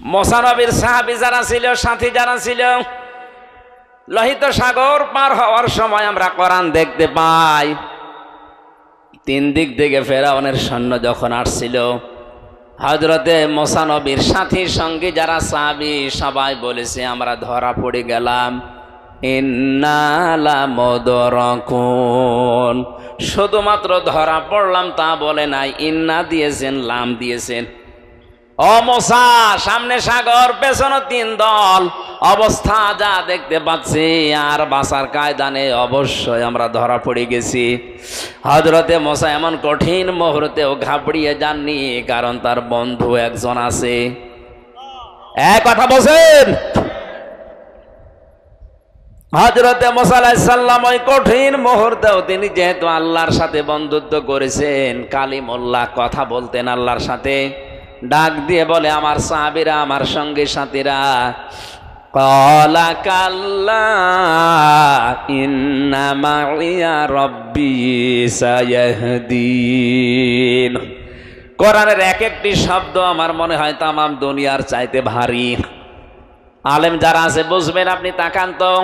মুসা নবীর সাহাবী যারা ছিল, সাথী যারা ছিল, লোহিত সাগর পার হওয়ার সময় আমরা কোরআন দেখতে পাই, তিন দিক থেকে ফেরাউনের সৈন্য যখন আসছিল, হযরতে মুসা নবীর সাথী সঙ্গী যারা সাহাবী সবাই বলেছে আমরা ধরা পড়ে গেলাম, ইন্না লামুদরাকুন। শুধুমাত্র ধরা পড়লাম তা বলে নাই, ইন্না দিয়েছেন, লাম দিয়েছেন। ও মুসা, সামনে সাগর, পেছনে তিন দল, অবস্থা যা দেখতে পাচ্ছি আর বাঁচার কায়দা নেই, অবশ্যই আমরা ধরা পড়ে গেছি। হযরতে মুসা এমন কঠিন মুহূর্তেও ঘাবড়িয়ে যাননি, কারণ তার বন্ধু একজন আছে। এক কথা বলছেন। হযরতে মুসা আলাইহিস সালাম ওই কঠিন মুহূর্তেও তিনি যেহেতু আল্লাহর সাথে বন্ধুত্ব করেছেন, কালিমুল্লাহ, কথা বলতেন আল্লাহর সাথে, ডাক দিয়ে বলে, আমার সাহাবীরা, আমার সঙ্গী সাথীরা, ক্বালা কাল্লা ইন্না মাইয়া রাব্বি সায়াহদিন। কোরআনের এক একটি শব্দ আমার মনে হয় তামাম দুনিয়ার চাইতে ভারী। আলেম যারা আছে বুঝবেন, আপনি তাকান তো।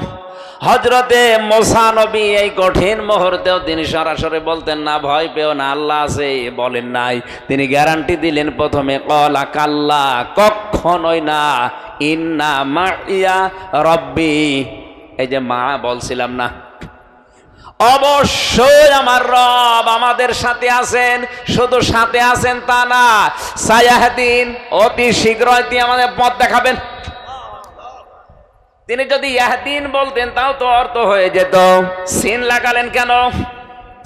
হযরতে মুসা নবী এই কঠিন মুহূর্তেও তিনি সরাসরি বলতেন না, ভয় পেও না, আল্লাহ আছে, বলেন নাই। তিনি গ্যারান্টি দিলেন প্রথমে, ক্বালা কাল্লা, কখনোই না, ইন্না মাইয়া রাব্বি, এই যে মা বলছিলাম না, অবশ্যই আমার রব আমাদের সাথে আছেন। শুধু সাথে আছেন তা না, সায়াহদিন, অতি শীঘ্রই তিনি আমাদের পথ দেখাবেন। তিনি যদি ইয়াহদিন বলতেন তাও তো অর্থ হয়ে যেত। সিন লাগালেন কেন?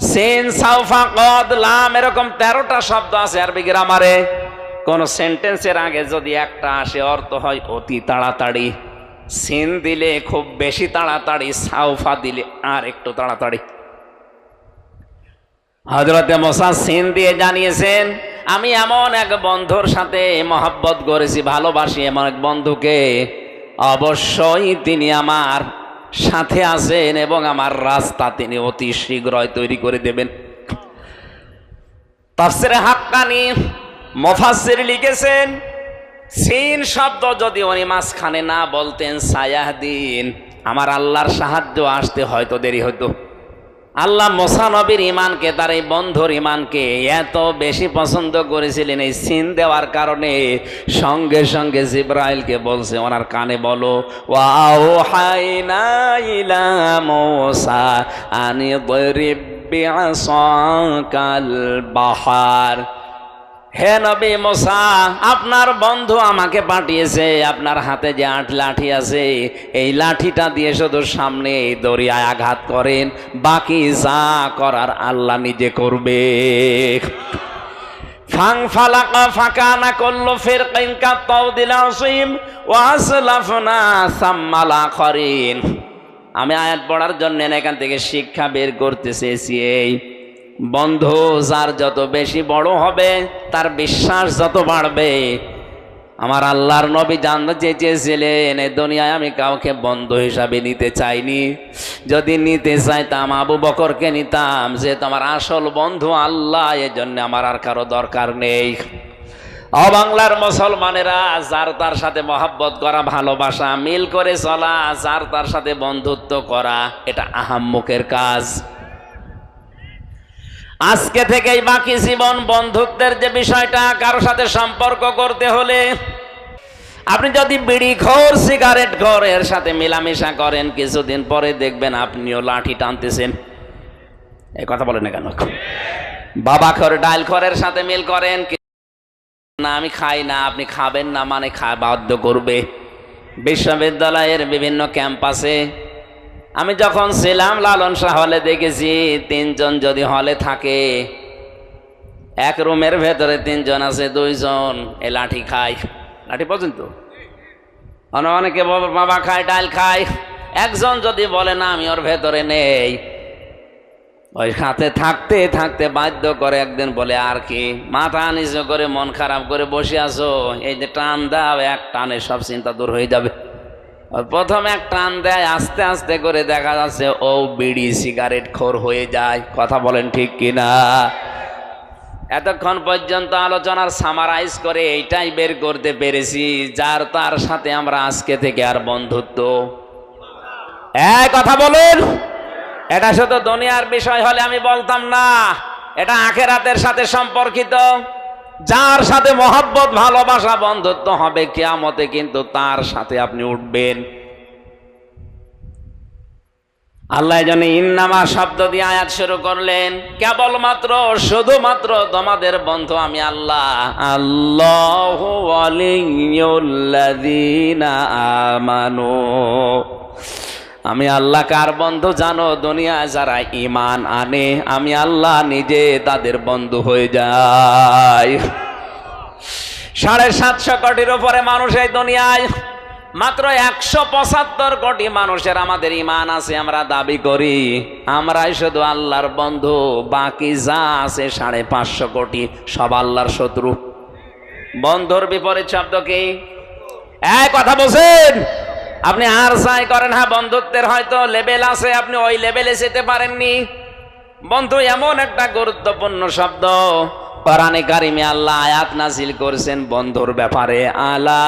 সিন, সাউফা, কদ, লাম, এরকম 13টা শব্দ আছে আরবি গ্রামারে। কোন সেন্টেন্সের আগে যদি একটা আসে অর্থ হয় অতি তাড়াতাড়ি। সিন দিলে খুব বেশি তাড়াতাড়ি, সাউফা দিলে আর একটু তাড়াতাড়ি। হযরতে মুসা সিন দিয়ে জানিয়েছেন, আমি এমন এক বন্ধুর সাথে মহব্বত করেছি, ভালোবাসি এমন এক বন্ধুকে, অবশ্যই তিনি আমার সাথে আছেন এবং আমার রাস্তা তিনি অতি শীঘ্রই তৈরি করে দেবেন। তাফসিরে হাক্কানি মুফাসসির লিখেছেন, সিন শব্দ যদি উনি মাঝখানে না বলতেন, সায়াহদিন, আমার আল্লাহর সাহায্য আসতে হয়তো দেরি হতো। আল্লাহ মুসা নবীর ইমানকে, তার এই বন্ধুর ইমানকে এত বেশি পছন্দ করেছিলেন, এই সিন দেওয়ার কারণে সঙ্গে সঙ্গে জিবরাইলকে বলছে, ওনার কানে বলো, ওয়াওহাইনা ইলা মুসা আনি দরিব বিআসাকাল বাহার। হে নবী মুসা, আপনার বন্ধু আমাকে পাঠিয়েছে, আপনার হাতে যে 8 লাঠি আছে, এই লাঠিটা দিয়ে শুধু সামনে এই দরিয়ায় আঘাত করেন, বাকি যা করার আল্লাহ নিজে করবে। ফাংফালাকা ফাকানা কুল্লু ফিরকিন কাত্তাউদিল আসিম ওয়া আসলাফনা সাম্মাল আখরিন। আমি আয়াত পড়ার জন্য এখান থেকে শিক্ষা বের করতে চেয়েছি, এই বন্ধু যার যত বেশি বড় হবে, তার বিশ্বাস যত বাড়বে। আমার আল্লাহর নবী জানতে চেয়েছিলেন, এই দুনিয়ায় আমি কাউকে বন্ধু হিসাবে নিতে চাইনি, যদি নিতে চাইতাম আবু বকরকে নিতাম, যে তোমার আসল বন্ধু আল্লাহ, এজন্য আমার আর কারো দরকার নেই। ও বাংলার মুসলমানেরা, যার তার সাথে মহব্বত করা, ভালোবাসা, মিল করে চলা, যার তার সাথে বন্ধুত্ব করা, এটা আহাম্মকের কাজ। আজকে থেকেই বাকি জীবন বন্ধুত্বের যে বিষয়টা, কারো সাথে সম্পর্ক করতে হলে আপনি যদি বিড়িখোর, সিগারেট খোর এর সাথে মেলামেশা করেন, কিছুদিন পরে দেখবেন আপনিও লাঠি টানতেছেন। এই কথা বলেন না কেন? বাবা খোর, ডাল খোরের সাথে মিল করেন, না আমি খাই না, আপনি খাবেন না মানে বাধ্য করবে। বিশ্ববিদ্যালয়ের বিভিন্ন ক্যাম্পাসে আমি যখন ছিলাম লালন শাহ হলে দেখেছি, 3 জন যদি হলে থাকে, এক রুমের ভেতরে 3 জন আছে, 2 জন এই লাঠি খায়। লাঠি পর্যন্ত অনেকে বাবা খায়, ডাল খায়। একজন যদি বলে না আমি ওর ভেতরে নেই, ওই সাথে থাকতে থাকতে বাধ্য করে একদিন বলে, আর কি মাথা নিচু করে মন খারাপ করে বসে আছো, এই যে টান দাও, এক টানে সব চিন্তা দূর হয়ে যাবে। প্রথম এক টান দেয়, আস্তে আস্তে করে দেখা যাচ্ছে ও বিড়ি সিগারেট খোর হয়ে যায়। কথা বলেন ঠিক কিনা? এতক্ষণ পর্যন্ত আলোচনার সামারাইজ করে এইটাই বের করতে পেরেছি, যার তার সাথে আমরা আজকে থেকে আর বন্ধুত্ব। এক কথা বলুন, এটা শুধু দুনিয়ার বিষয় হলে আমি বলতাম না, এটা আখিরাতের সাথে সম্পর্কিত। যার সাথে মহব্বত, ভালোবাসা, বন্ধুত্ব হবে কিয়ামতে, কিন্তু তার সাথে আপনি উঠবেন। আল্লাহ জানে ইন্নামা শব্দ দিয়ে আয়াত শুরু করলেন, কেবলমাত্র শুধুমাত্র তোমাদের বন্ধু আমি আল্লাহ। আল্লাহু ওয়ালিয়ুল্লাযীনা আমানু, আমি আল্লাহ কার বন্ধু জানো? দুনিয়ায় যারা ঈমান আনে আমি আল্লাহ নিজে তাদের বন্ধু হয়ে যাই। 750 কোটির উপরে মানুষ এই দুনিয়ায়, মাত্র 175 কোটি মানুষের আমাদের ঈমান আছে, আমরা দাবি করি আমরাই শুধু আল্লাহর বন্ধু। বাকি যা আছে 550 কোটি সব আল্লাহর শত্রু। বন্ধুর বিপরীত শব্দ কি? এক কথা বলছেন আপনি আর যাই করেন, হ্যাঁ বন্ধুত্বের হয়তো লেভেল আছে, আপনি ওই লেভেলে যেতে পারেননি। বন্ধু এমন একটা গুরুত্বপূর্ণ শব্দ, কোরআনে কারিমে আল্লাহ আয়াত নাজিল করেছেন বন্ধুর ব্যাপারে। আলা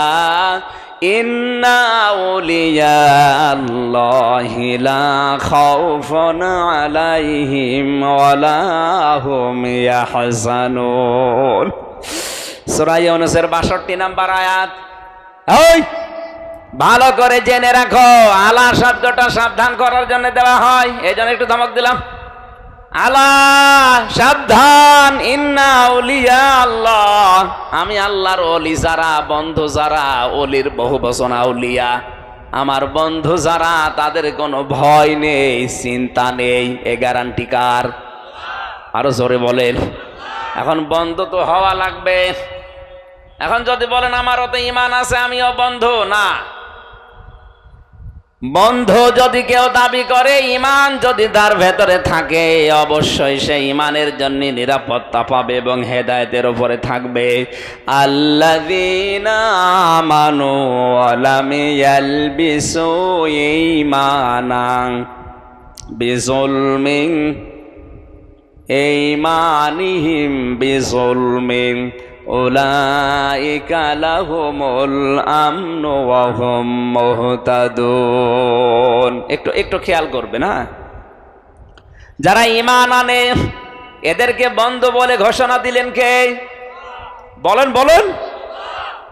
ইন্না আউলিয়া আল্লাহি লা খাউফুন আলাইহিম ওয়ালা হুম ইয়াহজানুন। সূরা ইউনূসের 62 নম্বর আয়াত। ওই ভালো করে জেনে রাখো, আলা শব্দটা সাবধান করার জন্য দেওয়া হয়, এই জন্য একটু ধমক দিলাম। আলা সাবধান, ইন্না আউলিয়া আল্লাহ, আমি আল্লাহর ওলি যারা, বন্ধু যারা, ওলির বহু বচন আউলিয়া, আমার বন্ধু যারা, তাদের কোনো ভয় নেই, চিন্তা নেই। এ গ্যারান্টি কার? আরো জোরে বলেন। এখন বন্ধু তো হওয়া লাগবে। এখন যদি বলেন আমারও তো ঈমান আছে আমিও বন্ধু, না। বন্ধু যদি কেউ দাবি করে, ঈমান যদি তার ভেতরে থাকে, অবশ্যই সে ঈমানের জন্য নিরাপত্তা পাবে এবং হেদায়েতের উপরে থাকবে। আল্লাযীনা আমানু ওয়া লাম ইয়ালবিসু ঈমানান বিযুলমিন ঈমানিহিম বিযুলমিন উলাইকা লাহুমুল আমনু ওয়া হুম মুহতাদুন। একটু খেয়াল করবেন, হ্যাঁ। যারা ঈমান আনে এদেরকে বন্ধু বলে ঘোষণা দিলেন কে? বলেন।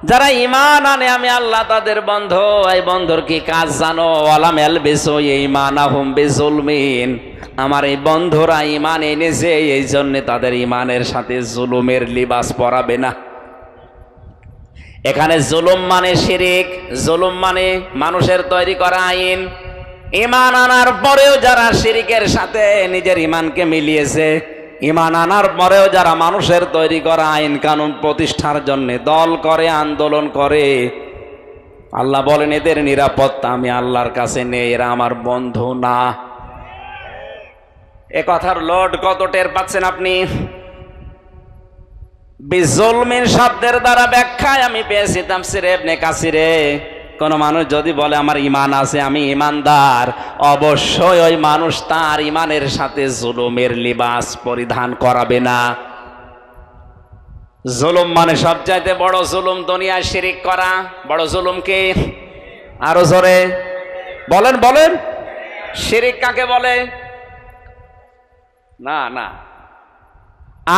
যারা ঈমান আনে আমি আল্লাহ তাদের বন্ধু। এই বন্ধুর কি কাজ জানো? ওয়ালাম ইয়ালবিসু ঈমানাহুম বিযুলমিন, আমার এই বন্ধুরা ঈমান এনেছে, এই জন্য তাদের ঈমানের সাথে জুলুমের লিবাস পরাবে না। এখানে জুলুম মানে শিরিক, জুলুম মানে মানুষের তৈরি করা আইন। ঈমান আনার পরেও যারা শিরিকের সাথে নিজের ঈমানকে মিলিয়েছে, ঈমান আনার পরেও যারা মানুষের তৈরি করা আইন কানুন প্রতিষ্ঠার জন্য দল করে, আন্দোলন করে, আল্লাহ বলেন এদের নিরাপত্তা আমি আল্লাহর কাছে নেই, এরা আমার বন্ধু না। এ কথার লোড কত টের পাচ্ছেন আপনি? বিজুলমিন শব্দের দ্বারা ব্যাখ্যায় আমি পেয়েছি তাফসীরে ইবনে কাসিরে, কোন মানুষ যদি বলে আমার ঈমান আছে, আমি ঈমানদার, অবশ্যই ওই মানুষ তার ঈমানের সাথে জুলুমের লিবাস পরিধান করাবে না। জুলুম মানে সবচাইতে বড় জুলুম দুনিয়ায় শিরিক করা। বড় জুলুম কি? আরো জোরে বলেন। শিরিক কাকে বলে? না,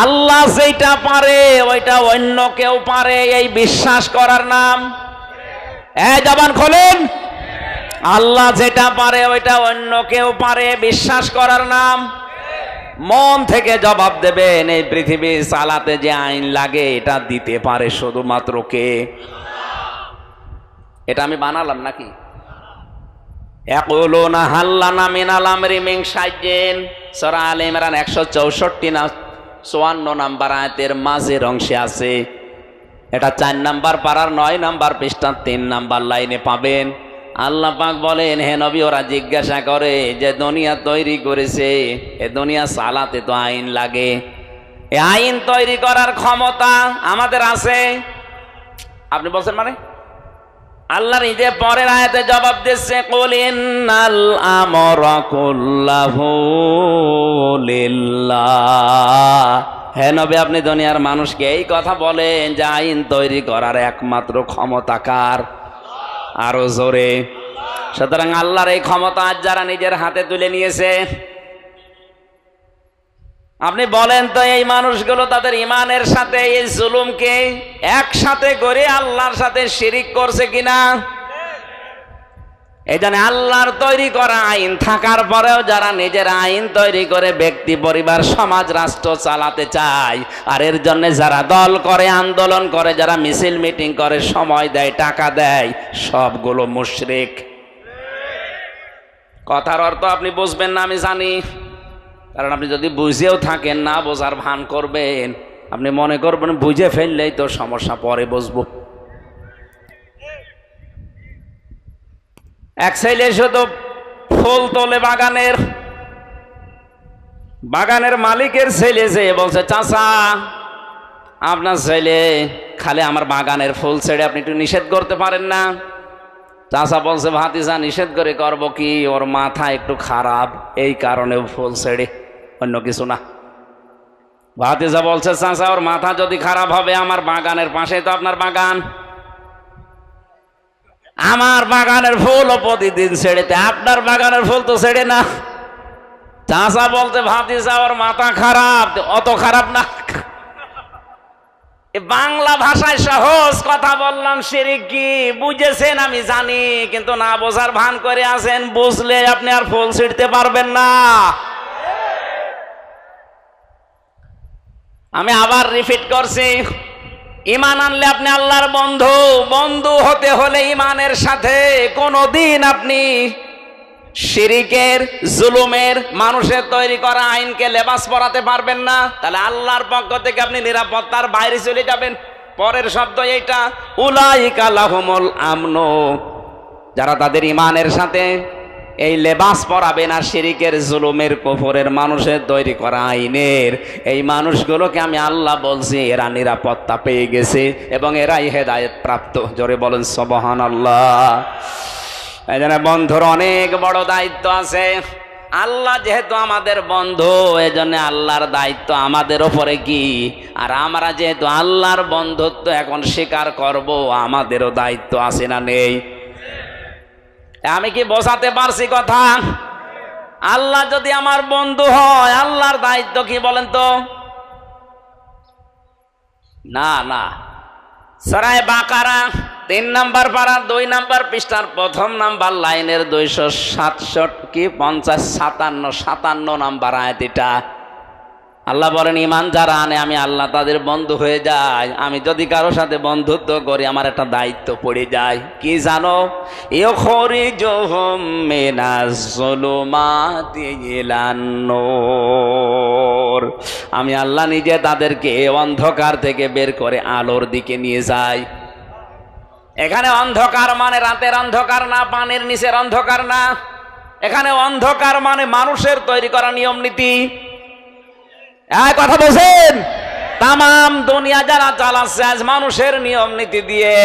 আল্লাহ যেটা পারে ওইটা অন্য কেউ পারে, এই বিশ্বাস করার নাম। জবান খোলেন। আল্লাহ যেটা পারে ওইটা অন্য কেউ পারে, বিশ্বাস করার নাম। মন থেকে জবাব দেবেন, এই পৃথিবী চালাতে যে আইন লাগে এটা দিতে পারে শুধুমাত্র কে? এটা আমি বানালাম নাকি? ইয়াকুলুনা হাল্লানা মিনাল আমরি মিন শাইইন, সূরা আলে ইমরান 164 না 54 নাম্বার আয়াতের মাঝের অংশে আছে। এটা 4 নাম্বার পারার 9 নাম্বার পৃষ্ঠার 3 নাম্বার লাইনে পাবেন। আল্লাহ পাক বলেন, হে নবী, ওরা জিজ্ঞাসা করে যে দুনিয়া তৈরি করেছে, এ দুনিয়া চালাতে তো আইন লাগে, এই আইন তৈরি করার ক্ষমতা আমাদের আছে? আপনি বলছেন মানে? আল্লাহ নিজে পরের আয়াতে জবাব দিচ্ছে, কুল ইন্নাল আমরা কুল্লাহু লিল্লাহ, হে নবী, আপনি দুনিয়ার মানুষকে এই কথা বলেন যে আইন তৈরি করার একমাত্র ক্ষমতা কার? আরো জোরে। সুতরাং আল্লাহর এই ক্ষমতা আজ যারা নিজের হাতে তুলে নিয়েছে, আপনি বলেন তো এই মানুষগুলো তাদের ইমানের সাথে এই জুলুমকে একসাথে করে আল্লাহর সাথে শিরিক করছে কিনা? এই জন্য আল্লাহর তৈরি করা আইন থাকার পরেও যারা নিজের আইন তৈরি করে ব্যক্তি, পরিবার, সমাজ, রাষ্ট্র চালাতে চায়, আর এর জন্য যারা দল করে, আন্দোলন করে, যারা মিছিল মিটিং করে, সময় দেয়, টাকা দেয়, সবগুলো মুশরিক। কথার অর্থ আপনি বুঝবেন না আমি জানি, কারণ আপনি যদি বুঝেও থাকেন না বোঝার ভান করবেন, আপনি মনে করবেন বুঝে ফেললেই তো সমস্যা, পরে বুঝবো। এক ছেলে শুধু ফুল তোলে বাগানের মালিকের ছেলে যে বলছে, চাচা আপনার ছেলে খালি আমার বাগানের ফুল ছেড়ে আপনি একটু নিষেধ করতে পারেন না? চাচা বলছে, ভাতিজা নিষেধ করে করবো কি, ওর মাথা একটু খারাপ, এই কারণে ফুল ছেড়ে, অন্য কিছু না। ভাতিজা বলছে, চাচা ওর মাথা যদি খারাপ হবে, আমার বাগানের পাশে তো আপনার বাগান, আমার বাগানের ফুলও প্রতিদিন ছেড়েতে, আপনার বাগানের ফুল তো ছেড়ে না। চাচা বলতে, ভাতিজা ওর মাথা খারাপ, অত খারাপ না। বাংলা ভাষায় সহজ কথা বললাম, শিরিক কি বুঝেছেন আমি জানি, কিন্তু না বোঝার ভান করে আছেন, বুঝলে আপনি আর ফুল ছিঁড়তে পারবেন না। আমি আবার রিপিট করছি, ঈমান আনলে আপনি আল্লাহর বন্ধু। বন্ধু হতে হলে ঈমানের সাথে কোনোদিন আপনি শিরিকের, জুলুমের, মানুষের তৈরি করা আইনকে লেবাস পরাতে পারবেন না। তাহলে আল্লাহর পক্ষ থেকে আপনি নিরাপত্তার বাইরে চলে যাবেন। পরের শব্দ এইটা, উলাইকা লাহুমুল আমন, যারা তাদের ঈমানের সাথে এই লেবাস পরাবে না শিরিকের, জুলুমের, কুফরের, মানুষের তৈরি করা আইনের, এই মানুষগুলোকে আমি আল্লাহ বলছি এরা নিরাপত্তা পেয়ে গেছে এবং এরাই হেদায়েত প্রাপ্ত। জোরে বলেন সুবহানাল্লাহ। এই জন্য বন্ধুর অনেক বড় দায়িত্ব আছে। আল্লাহ যেহেতু আমাদের বন্ধু, এজন্য আল্লাহর দায়িত্ব আমাদের ওপরে কি, আর আমরা যেহেতু আল্লাহর বন্ধুত্ব এখন স্বীকার করব, আমাদেরও দায়িত্ব আছে না নেই? আমি কি বোঝাতে পারছি কথা? আল্লাহ যদি আমার বন্ধু হয়, আল্লাহর দায়িত্ব কি বলেন তো? না, সূরা বাকারা 3 নম্বর পারা 2 নম্বর পৃষ্ঠার 1ম নাম্বার লাইনের 257 নম্বর আয়াত এটা। আল্লাহ বলেন, ঈমান যারা আনে আমি আল্লাহ তাদের বন্ধু হয়ে যাই। আমি যদি কারো সাথে বন্ধুত্ব করি, আমার একটা দায়িত্ব পড়ে যায়, কি জানো? ইউখরিজুহুম মিনাজ যুলুমাতি ইলান নূর। আমি আল্লাহ নিজে তাদেরকে অন্ধকার থেকে বের করে আলোর দিকে নিয়ে যাই। এখানে অন্ধকার মানে রাতের অন্ধকার না, পানির নিচের অন্ধকার না। এখানে অন্ধকার মানে মানুষের তৈরি করা নিয়ম নীতি। কথা বলছেন? তামাম দুনিয়া যারা চালাচ্ছে আজ মানুষের নিয়ম নীতি দিয়ে,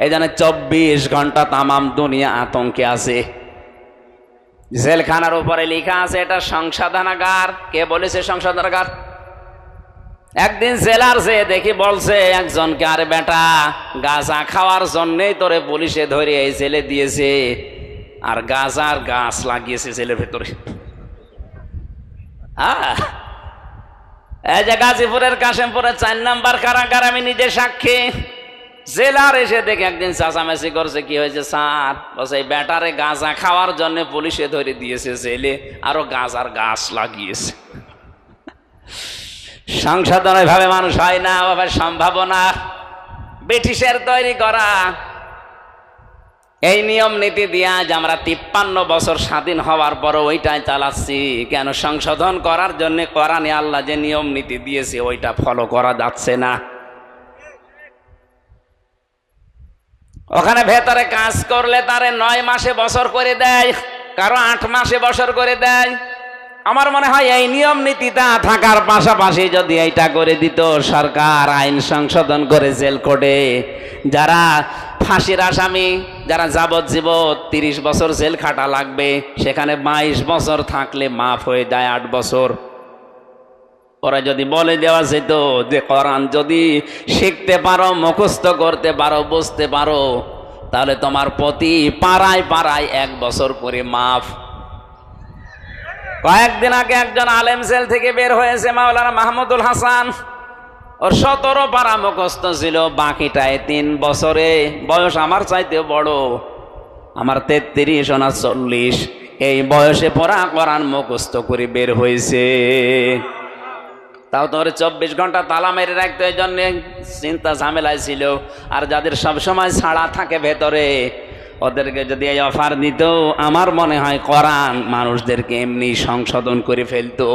এই জন্য 24 ঘন্টা তামাম দুনিয়া আতঙ্কে আছে। জেলখানার উপরে লেখা আছে এটা সংশোধনাগার। কে বলেছে সংশোধনাগার? একদিন জেলার যে দেখি বলছে একজনকে, আরে বেটা গাঁজা খাওয়ার জন্যই তোরে পুলিশে ধরে এই জেলে দিয়েছে, আর গাঁজার গাছ লাগিয়েছে জেলের ভেতরে। এই যে গাজীপুরের কাশিমপুরের 4 নম্বর কারাগার, আমি নিজে সাক্ষী। জেলার এসে দেখে একদিন চাচামেচি করছে, কি হয়েছে স্যার? বলছে এই বেটারে গাঁজা খাওয়ার জন্য পুলিশে ধরে দিয়েছে জেলে, আরো গাঁজার গাছ লাগিয়েছে। সংশোধন ভাবে মানুষ হয় না, সম্ভাবনা ব্রিটিশের তৈরি করা এই নিয়ম নীতি দিয়ে আজ আমরা 53 বছর স্বাধীন হওয়ার পরও ওইটাই চালাচ্ছি। কেন? সংশোধন করার জন্য কোরআনে আল্লাহ যে নিয়ম নীতি দিয়েছে ওইটা ফলো করা যাচ্ছে না। ওখানে ভেতরে কাজ করলে তারে 9 মাসে বছর করে দেয়, কারো 8 মাসে বছর করে দেয়। আমার মনে হয় এই নিয়ম নীতিটা থাকার পাশাপাশি যদি এইটা করে দিত সরকার, আইন সংশোধন করে জেল কোডে যারা ফাঁসির আসামি, যারা যাবজ্জীবন 30 বছর জেল খাটা লাগবে, সেখানে 22 বছর থাকলে মাফ হয়ে যায় 8 বছর। ওরা যদি বলে দেওয়া যেত যে কোরআন যদি শিখতে পারো, মুখস্থ করতে পারো, বুঝতে পারো, তাহলে তোমার প্রতি পাড়ায় পাড়ায় 1 বছর করে মাফ। কয়েকদিন আগে একজন আলেম জেল থেকে বের হয়েছে, মাওলানা মাহমুদুল হাসান। ওর 17 পারা মুখস্থ ছিল, বাকিটায় 3 বছরে। বয়স আমার চাইতেও বড়, আমার 33 ওনার 40। এই বয়সে পড়া কোরআন মুখস্থ করে বের হয়েছে। তাও তোমার 24 ঘন্টা তালা মেরে রাখতো, এই জন্য চিন্তা ঝামেলায় ছিল। আর যাদের সব সময় ছাড়া থাকে ভেতরে, ওদেরকে যদি এই অফার দিত, আমার মনে হয় কোরআন মানুষদেরকে এমনি সংশোধন করে ফেলতো।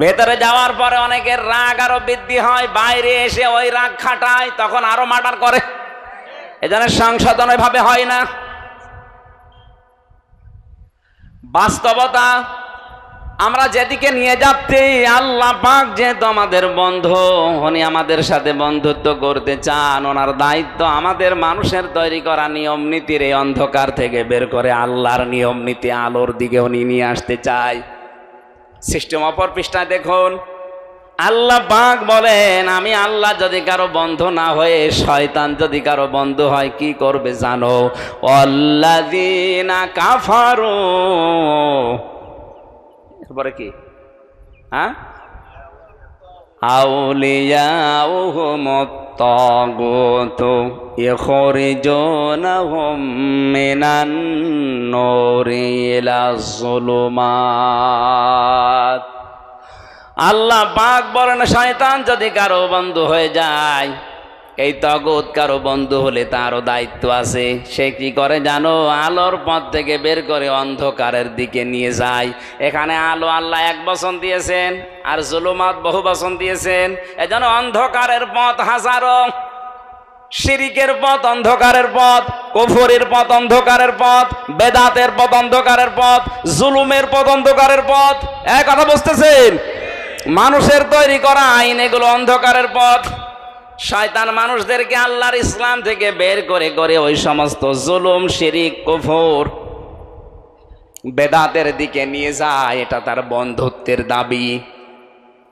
ভেতরে যাওয়ার পরে অনেকের রাগ আরো বৃদ্ধি হয়, বাইরে এসে ওই রাগ খাটায়, তখন আরো মার্ডার করে। এজন্য সংশোধন ওইভাবে হয় না। বাস্তবতা আমরা যেদিকে নিয়ে যাচ্ছি, আল্লাহ পাক যেহেতু আমাদের বন্ধু, উনি আমাদের সাথে বন্ধুত্ব করতে চান। ওনার দায়িত্ব আমাদের মানুষের তৈরি করা নিয়ম নীতির এই অন্ধকার থেকে বের করে আল্লাহর নিয়ম নীতি আলোর দিকে উনি নিয়ে আসতে চায়। সিস্টেম অপর পৃষ্ঠায় দেখুন, আল্লাহ পাক বলেন, আমি আল্লাহ যদি কারো বন্ধু না হয়ে শয়তান যদি কারো বন্ধু হয়, কি করবে জানো? আল্লাযীনা কাফারু, এরপরে কি? হ্যাঁ, আউলিয়াউহুমুত তাগুতু ইখরিজুনাহুম মিনান নূরি ইলাজ যুলুমাত। আল্লাহ পাক বলেন, শয়তান যদি কারো বন্ধু হয়ে যায়, এই তাগুত কারো বন্ধু হলে তারও দায়িত্ব আছে। সে কি করে জানো? আলোর পথ থেকে বের করে অন্ধকারের দিকে নিয়ে যায়। এখানে আলো আল্লাহ 1 বচন দিয়েছেন, আর জুলুমাত বহু বচন দিয়েছেন। এজন্য অন্ধকারের পথ হাজারো, শিরিকের পথ অন্ধকারের পথ, কুফরের পথ অন্ধকারের পথ, বেদাতের পথ অন্ধকারের পথ, জুলুমের পথ অন্ধকারের পথ। এক কথা বুঝতেছেন? মানুষের তৈরি করা আইন এগুলো অন্ধকারের পথ। শয়তান মানুষদেরকে আল্লাহর ইসলাম থেকে বের করে করে ওই সমস্ত জুলুম, শিরিক, কুফর, বেদাতের দিকে নিয়ে যায়। এটা তার বন্ধুত্বের দাবি।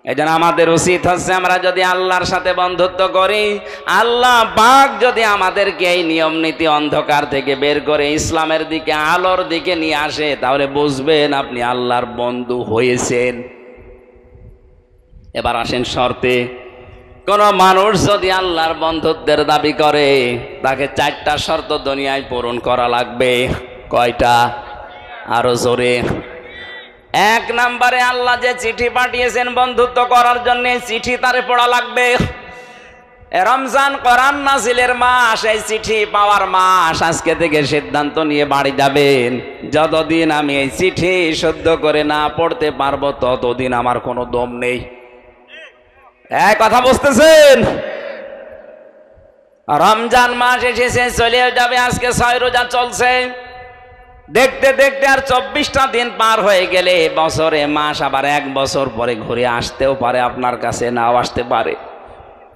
এজন্য আমাদের উচিত হচ্ছে, আমরা যদি আল্লাহর সাথে বন্ধুত্ব করি, আল্লাহ পাক যদি আমাদেরকে এই নিয়ম নীতি অন্ধকার থেকে বের করে ইসলামের দিকে, আলোর দিকে নিয়ে আসে, তাহলে বুঝবেন আপনি আল্লাহর বন্ধু হয়েছেন। এবার আসেন শর্তে। কোন মানুষ যদি আল্লাহর বন্ধুত্বের দাবি করে, তাকে 4টা শর্ত দুনিয়ায় পূরণ করা লাগবে। কয়টা? আরো জোরে। 1 নম্বরে, আল্লাহ যে চিঠি পাঠিয়েছেন বন্ধুত্ব করার জন্য, চিঠি তারে পড়া লাগবে। রমজান কোরআন নাজিলের মাস, এই চিঠি পাওয়ার মাস। আজকে থেকে সিদ্ধান্ত নিয়ে বাড়ি যাবেন, যতদিন আমি এই চিঠি শুদ্ধ করে না পড়তে পারবো, ততদিন আমার কোনো দম নেই। এক কথা বুঝতেছেন? রমজান মাস এসেছে, চলে যাবে। আজকে 6 রোজা চলছে। দেখতে দেখতে আর 24টা দিন পার হয়ে গেলে বছরে মাস আবার 1 বছর পরে ঘুরে আসতেও পারে, আপনার কাছে নাও আসতে পারে।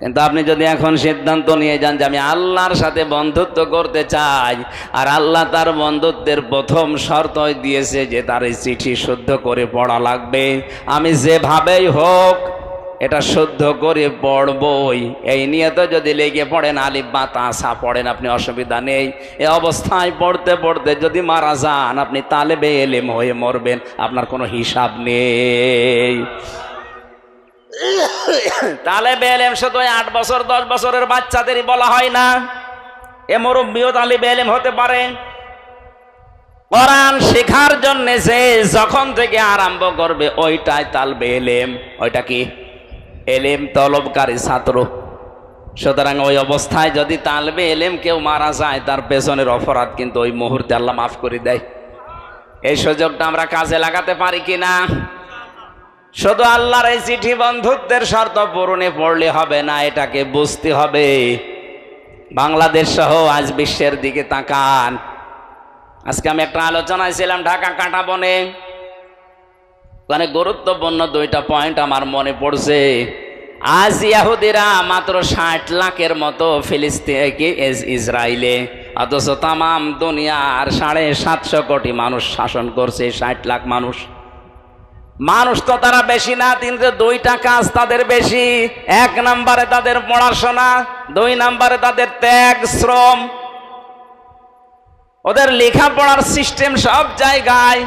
কিন্তু আপনি যদি এখন সিদ্ধান্ত নিয়ে যান যে আমি আল্লাহর সাথে বন্ধুত্ব করতে চাই, আর আল্লাহ তার বন্ধুত্বের প্রথম শর্তই দিয়েছে যে তার এই চিঠি শুদ্ধ করে পড়া লাগবে, আমি যেভাবেই হোক এটা শুদ্ধ করে পড়বই, এই নিয়ে তো যদি লেগে পড়েন, আলিফ বা তাসা পড়েন, আপনি অসুবিধা নেই। এই অবস্থায় পড়তে পড়তে যদি মারা যান, আপনি তালেবে এলেম হয়ে মরবেন, আপনার কোনো হিসাব নেই। তালেবে এলেম শুধু 8 বছর 10 বছরের বাচ্চাদেরই বলা হয় না, এ মুরব্বিও তালেবে এলেম হতে পারে। কোরআন শেখার জন্য সে যখন থেকে আরম্ভ করবে, ওইটাই তালেবে এলেম। ওইটা কি? এলেম তলবকারী ছাত্র। সুতরাং ওই অবস্থায় যদি তালেবে এলেম কেউ মারা যায়, তার পেছনের অপরাধ কিন্তু ওই মুহূর্তে আল্লাহ মাফ করে দেয়। এই সুযোগটা আমরা কাজে লাগাতে পারি কিনা? শুধু আল্লাহর এই চিঠি বন্ধুত্বের শর্ত পূরণে পড়লে হবে না, এটাকে বুঝতে হবে। বাংলাদেশ সহ আজ বিশ্বের দিকে তাকান। আজকে আমি একটা আলোচনায় ছিলাম ঢাকা কাঁটাবনে, মানে গুরুত্বপূর্ণ 2টা পয়েন্ট আমার মনে পড়ছে। আজ ইহুদিরা মাত্র 60 লাখের মতো ফিলিস্তিনে, ইসরায়েলে, অথচ তামাম দুনিয়ার 750 কোটি মানুষ শাসন করছে। 60 লাখ মানুষ। মানুষ তো তারা বেশি না, কিন্তু দুইটা কাজ তাদের বেশি। এক নম্বরে তাদের পড়াশোনা, দুই নম্বরে তাদের ত্যাগ শ্রম। ওদের লেখাপড়ার সিস্টেম সব জায়গায়,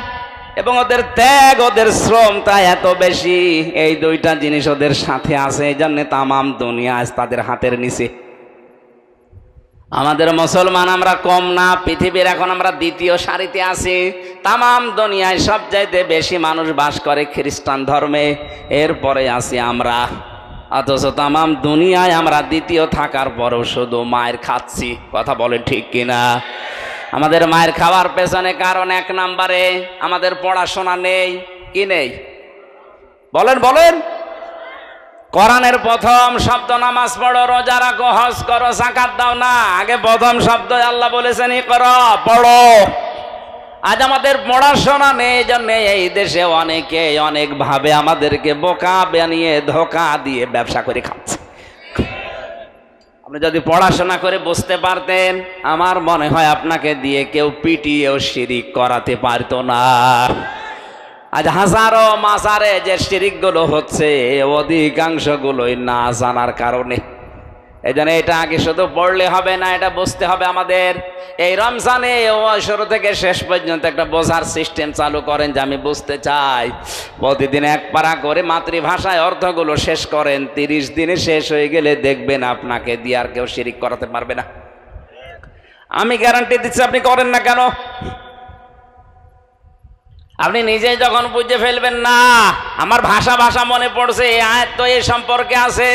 এবং ওদের ত্যাগ ওদের শ্রম তা এত বেশি। এই দুইটা জিনিস ওদের সাথে আছে, এই জন্য তামাম দুনিয়া আজ তাদের হাতের নিচে। আমাদের মুসলমান আমরা কম না, পৃথিবীর এখন আমরা দ্বিতীয় সারিতে আছি। তামাম দুনিয়ায় সবচাইতে বেশি মানুষ বাস করে খ্রিস্টান ধর্মে, এরপরে আছি আমরা। অথচ তামাম দুনিয়ায় আমরা দ্বিতীয় থাকার পরেও শুধু মায়ের খাচ্ছি। কথা বলে ঠিক কিনা? আমাদের মায়ের খাওয়ার পেছনে কারণ এক নম্বরে আমাদের পড়াশোনা নেই। কি নেই বলেন বলেন? কোরআনের প্রথম শব্দ নামাজ পড়ো, রোজা রাখো, হজ করো, যাকাত দাও না। আগে প্রথম শব্দ আল্লাহ বলেছেন ইকরা, পড়ো। আজ আমাদের পড়াশোনা নেই, এই জন্য এই দেশে অনেকে অনেক ভাবে আমাদেরকে বোকা বানিয়ে ধোকা দিয়ে ব্যবসা করে খাচ্ছে। আপনি যদি পড়াশোনা করে বুঝতে পারতেন, আমার মনে হয় আপনাকে দিয়ে কেউ পিটিয়েও শিরিক করাতে পারতো না। আজ হাজারো মাজারে যে শিরিকগুলো হচ্ছে, অধিকাংশগুলোই না জানার কারণে। এই জন্য এটা আগে শুধু পড়লে হবে না, এটা বুঝতে হবে আমাদের। এই রমজানে শুরু থেকে শেষ পর্যন্ত একটা বোঝার সিস্টেম চালু করেন, যে আমি বুঝতে চাই। প্রতিদিন এক পারা করে মাতৃভাষায় অর্থগুলো শেষ করেন। 30 দিনে শেষ হয়ে গেলে দেখবেন আপনাকে দিয়ে আর কেউ শিরিক করাতে পারবে না। আমি গ্যারান্টি দিচ্ছি। আপনি করেন না কেন? আপনি নিজেই যখন বুঝে ফেলবেন না আমার ভাষা ভাষা মনে পড়ছে, এই আয়াত তো এই সম্পর্কে আছে,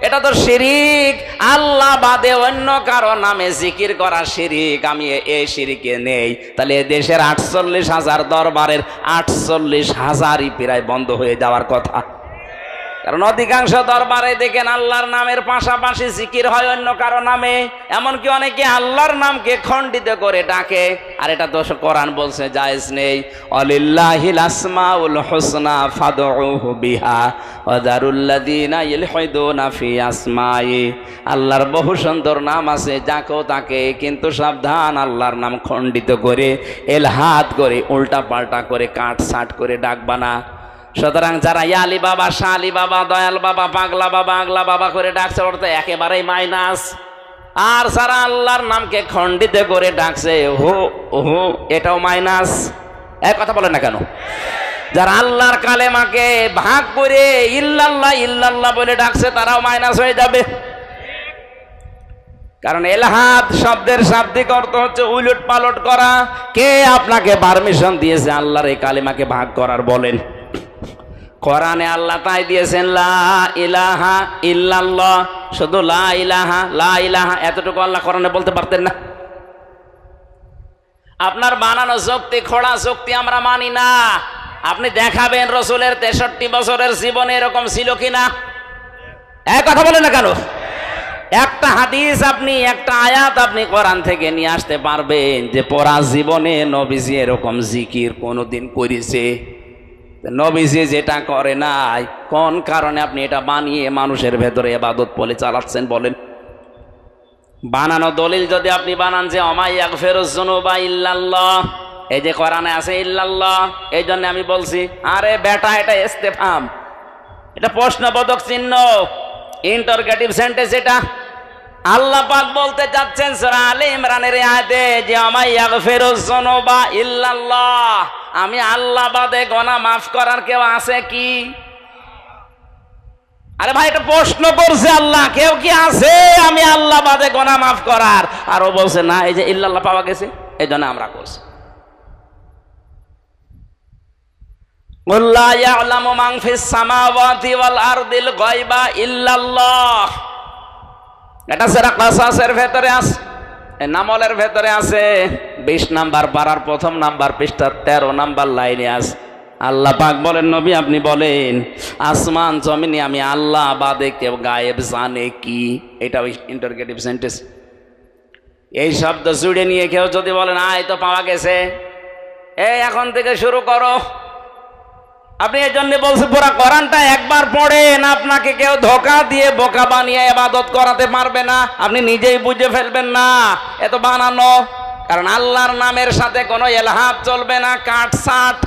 এটা তো শিরিক, আল্লাহ বাদে অন্য কারো নামে জিকির করা শিরিক, আমি এই শিরিকে নেই, তাহলে দেশের 48,000 দরবারের 48,000ই প্রায় বন্ধ হয়ে যাওয়ার কথা। কারণ অধিকাংশ দরবারে দেখেন আল্লাহর নামের পাশাপাশি জিকির হয় অন্য কারো নামে। এমনকি অনেকে আল্লাহর নামকে খণ্ডিত করে ডাকে, আর এটা তো কোরআন বলছে জায়েজ নেই। আলিল্লাহিল আসমাউল হুসনা ফাদউহু বিহা ওয়া যারুল্লাযিনা ইলহিদুনা ফি আসমাই। আল্লাহর বহু সুন্দর নাম আছে, যাকেও তাকে, কিন্তু সাবধান আল্লাহর নাম খণ্ডিত করে, এলহাদ করে, উল্টা পাল্টা করে, কাটছাট করে ডাকবা না। সুতরাং যারা ইয়ালি বাবা, শালি বাবা, দয়াল বাবা, পাগলা বাবা, আগলা বাবা করে ডাকছে, ওটা তো একেবারেই মাইনাস। আর যারা আল্লাহর নামকে খণ্ডিত করে ডাকছে হো হো, এটাও মাইনাস। এক কথা বলেন না কেন? যারা আল্লাহর কালেমাকে ভাগ করে ইল্লাল্লাহ ইল্লাল্লাহ বলে ডাকছে, তারাও মাইনাস হয়ে যাবে। কারণ এলহাদ শব্দের শাব্দিক অর্থ হচ্ছে উলট পালট করা। কে আপনাকে পারমিশন দিয়েছে আল্লাহর এই কালেমাকে ভাগ করার? বলেন। কোরআনে আল্লাহ তাই দিয়েছেন লা ইলাহা ইল্লাল্লাহ, শুধু লা ইলাহা লা ইলাহা, এতটুকু আল্লাহ কোরআনে বলতে পারতেন না? আপনার বানানো যুক্তি, খোড়া যুক্তি আমরা মানি না। আপনি দেখাবেন রসুলের 63 বছরের জীবনে এরকম ছিল কিনা? এক কথা বলেন না কেন? একটা হাদিস আপনি, একটা আয়াত আপনি কোরআন থেকে নিয়ে আসতে পারবেন যে পড়া জীবনে নবীজি এরকম জিকির কোনোদিন করেছে? নবীজি যেটা করে নাই, কোন কারণে আপনি এটা বানিয়ে মানুষের ভেতরে ইবাদত বলে চালাচ্ছেন? বলেন। বানানো দলিল যদি আপনি বানান যে ওমা ইয়াগফিরুয যুনুবা ইল্লাল্লাহ, এই যে কোরআনে আছে ইল্লাল্লাহ, এই জন্য আমি বলছি। আরে বেটা, এটা ইস্তেফহাম, এটা প্রশ্নবোধক চিহ্ন, ইন্টারগেটিভ সেন্টেন্স। এটা আল্লাহ পাক বলতে চাচ্ছেন সূরা আলে ইমরানের আয়াতে যে ওমা ইয়াগফিরুয যুনুবা ইল্লাল্লাহ, আমি আল্লাহ বাদে গুনাহ মাফ করার কেউ আছে কি? আরে ভাই, এটা প্রশ্ন করছে আল্লাহ, কেউ কি আছে আমি আল্লাহ বাদে গুনাহ মাফ করার? আর ও বলছে না, এই যে ইল্লাল্লাহ পাওয়া গেছে, এই জন্য আমরা করছি। কুল লা ইয়ালামু মান ফিস সামাওয়াতি ওয়াল আরদিল গায়বা ইল্লাল্লাহ, এটা সূরা কাসাসের ভেতরে আছে, নামলের ভেতরে আছে। 20 নাম্বার পারার 1ম নাম্বার পৃষ্ঠার 13 নাম্বার লাইনে আছে। আল্লাহ পাক বলেন, নবী আপনি বলেন আসমান জমিনে আমি আল্লাহ বাদে কেউ গায়েব জানে কি? এটা ওই ইন্টারগেটিভ সেন্টেন্স। এই শব্দ জুড়ে নিয়ে কেউ যদি বলেন আয় তো পাওয়া গেছে, এই এখন থেকে শুরু করো। আপনি এই জন্য বলছেন পুরা কোরআনটা একবার পড়েন, আপনাকে কেউ ধোকা দিয়ে বোকা বানিয়ে ইবাদত করাতে পারবে না। আপনি নিজেই বুঝে ফেলবেন না এত বানানো। কারণ আল্লাহর নামের সাথে কোনো এলহাদ চলবে না, কাটছাট।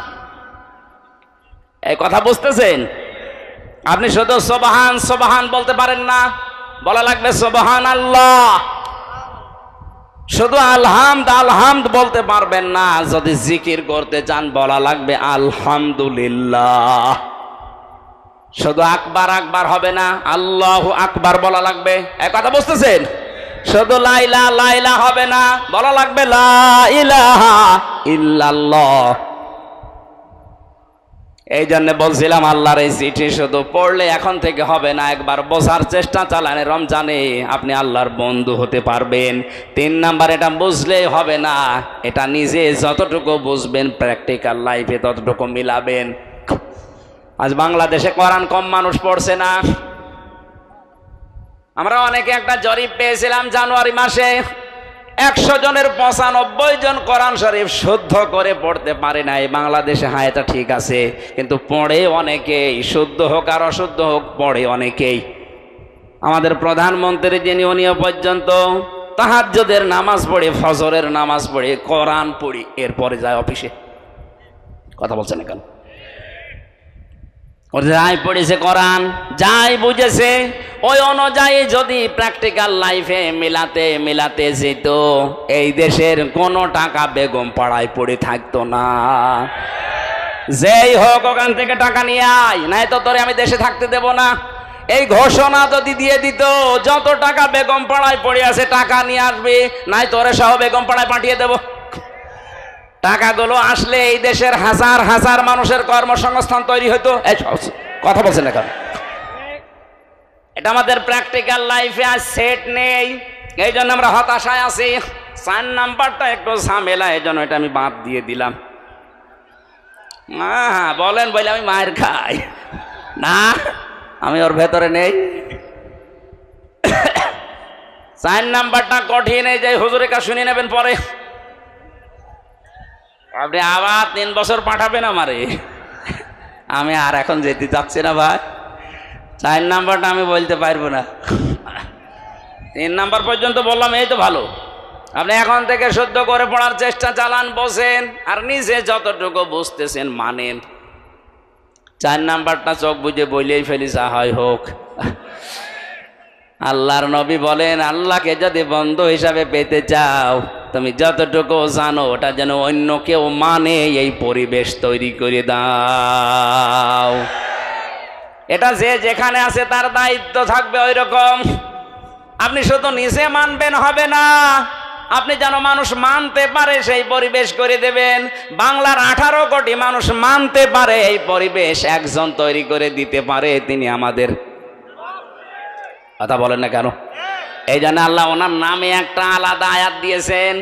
এই কথা বুঝতেছেন? আপনি শুধু সুবহান সুবহান বলতে পারেন না, বলা লাগবে সুবহানাল্লাহ। শুধু আলহামদ আলহামদ বলতে পারবেন না, যদি জিকির করতে চান বলা লাগবে আলহামদুলিল্লাহ। শুধু আকবার আকবার হবে না, আল্লাহু আকবার বলা লাগবে। এই কথা বুঝতেছেন? শুধু লা ইলাহা লা ইলাহা হবে না, বলা লাগবে লা ইলাহা ইল্লাল্লাহ। এই জন্য বলছিলাম আল্লাহর এই চিঠি শুধু পড়লে এখন থেকে হবে না, একবার বোঝার চেষ্টা চালান। রমজানে আপনি আল্লাহর বন্ধু হতে পারবেন। 3 নাম্বার, এটা বুঝলেই হবে না, এটা নিজে যতটুকু বুঝবেন প্র্যাকটিক্যাল লাইফে ততটুকু মিলাবেন। আজ বাংলাদেশে কোরআন কম মানুষ পড়ছে না। আমরা অনেকে একটা জরিপ পেয়েছিলাম জানুয়ারি মাসে, 100 জনের 95 জন কোরআন শরীফ শুদ্ধ করে পড়তে পারে না এই বাংলাদেশে। হ্যাঁ, এটা ঠিক আছে, কিন্তু পড়ে অনেকেই, শুদ্ধ হোক আর অশুদ্ধ হোক পড়ে অনেকেই। আমাদের প্রধানমন্ত্রী যিনি, উনিও পর্যন্ত তাহাজ্জুদের নামাজ পড়ে, ফজরের নামাজ পড়ে, কোরআন পড়ি, এরপরে যায় অফিসে। কথা বলছেন এখন? যাই পড়েছে কোরআন, যাই বুঝেছে, ওই অনুযায়ী যদি প্র্যাকটিক্যাল লাইফে মিলাতে মিলাতে যেত, এই দেশের কোনো টাকা বেগম পাড়ায় পড়ে থাকতো না। যেই হোক ওখান থেকে টাকা নিয়ে আয়, নাই তো তোরে আমি দেশে থাকতে দেব না, এই ঘোষণা যদি দিয়ে দিত, যত টাকা বেগম পাড়ায় পড়ে আছে টাকা নিয়ে আসবে, নাই তোরে সহ বেগম পাড়ায় পাঠিয়ে দেব। টাকাগুলো আসলে এই দেশের হাজার হাজার মানুষের কর্মসংস্থান তৈরি হতো। কথা বলছেন না কেন? এটা আমাদের প্র্যাকটিক্যাল লাইফে আজ সেট নেই, এই জন্য আমরা হতাশায় আছি। 4 নাম্বারটা একটু ঝামেলা, এই জন্য এটা আমি বাদ দিয়ে দিলাম। হ্যাঁ বলেন, বলে আমি মায়ের খাই না, আমি ওর ভেতরে নেই। 4 নাম্বারটা কঠিন, এই যে হুজুরের কাছে শুনে নেবেন পরে। আপনি আবার 3 বছর পাঠাবেন আমারে, আমি আর এখন যেতে চাচ্ছি না ভাই। 4 নাম্বারটা আমি বলতে পারবো না, 3 নাম্বার পর্যন্ত বললাম, এই তো ভালো। আপনি এখন থেকে শুদ্ধ করে পড়ার চেষ্টা চালান, বসেন, আর নিজে যতটুকু বুঝতেছেন মানেন। 4 নাম্বারটা চোখ বুঝে বলেই ফেলি, যা হয় হোক। আল্লাহর নবী বলেন, আল্লাহকে যদি বন্ধু হিসাবে পেতে চাও, তুমি যতটুকু জানো ওটা যেন অন্য কেউ মানে, এই পরিবেশ তৈরি করে দাও। এটা যে যেখানে আছে তার দায়িত্ব থাকবে ওই রকম। আপনি শুধু নিজে মানবেন হবে না, আপনি যেন মানুষ মানতে পারে সেই পরিবেশ করে দেবেন। বাংলার 18 কোটি মানুষ মানতে পারে এই পরিবেশ একজন তৈরি করে দিতে পারে, তিনি আমাদের। কথা বলেন না কেন? এই জন্য আল্লাহ ওনার নামে একটা আলাদা আয়াত দিয়েছেন।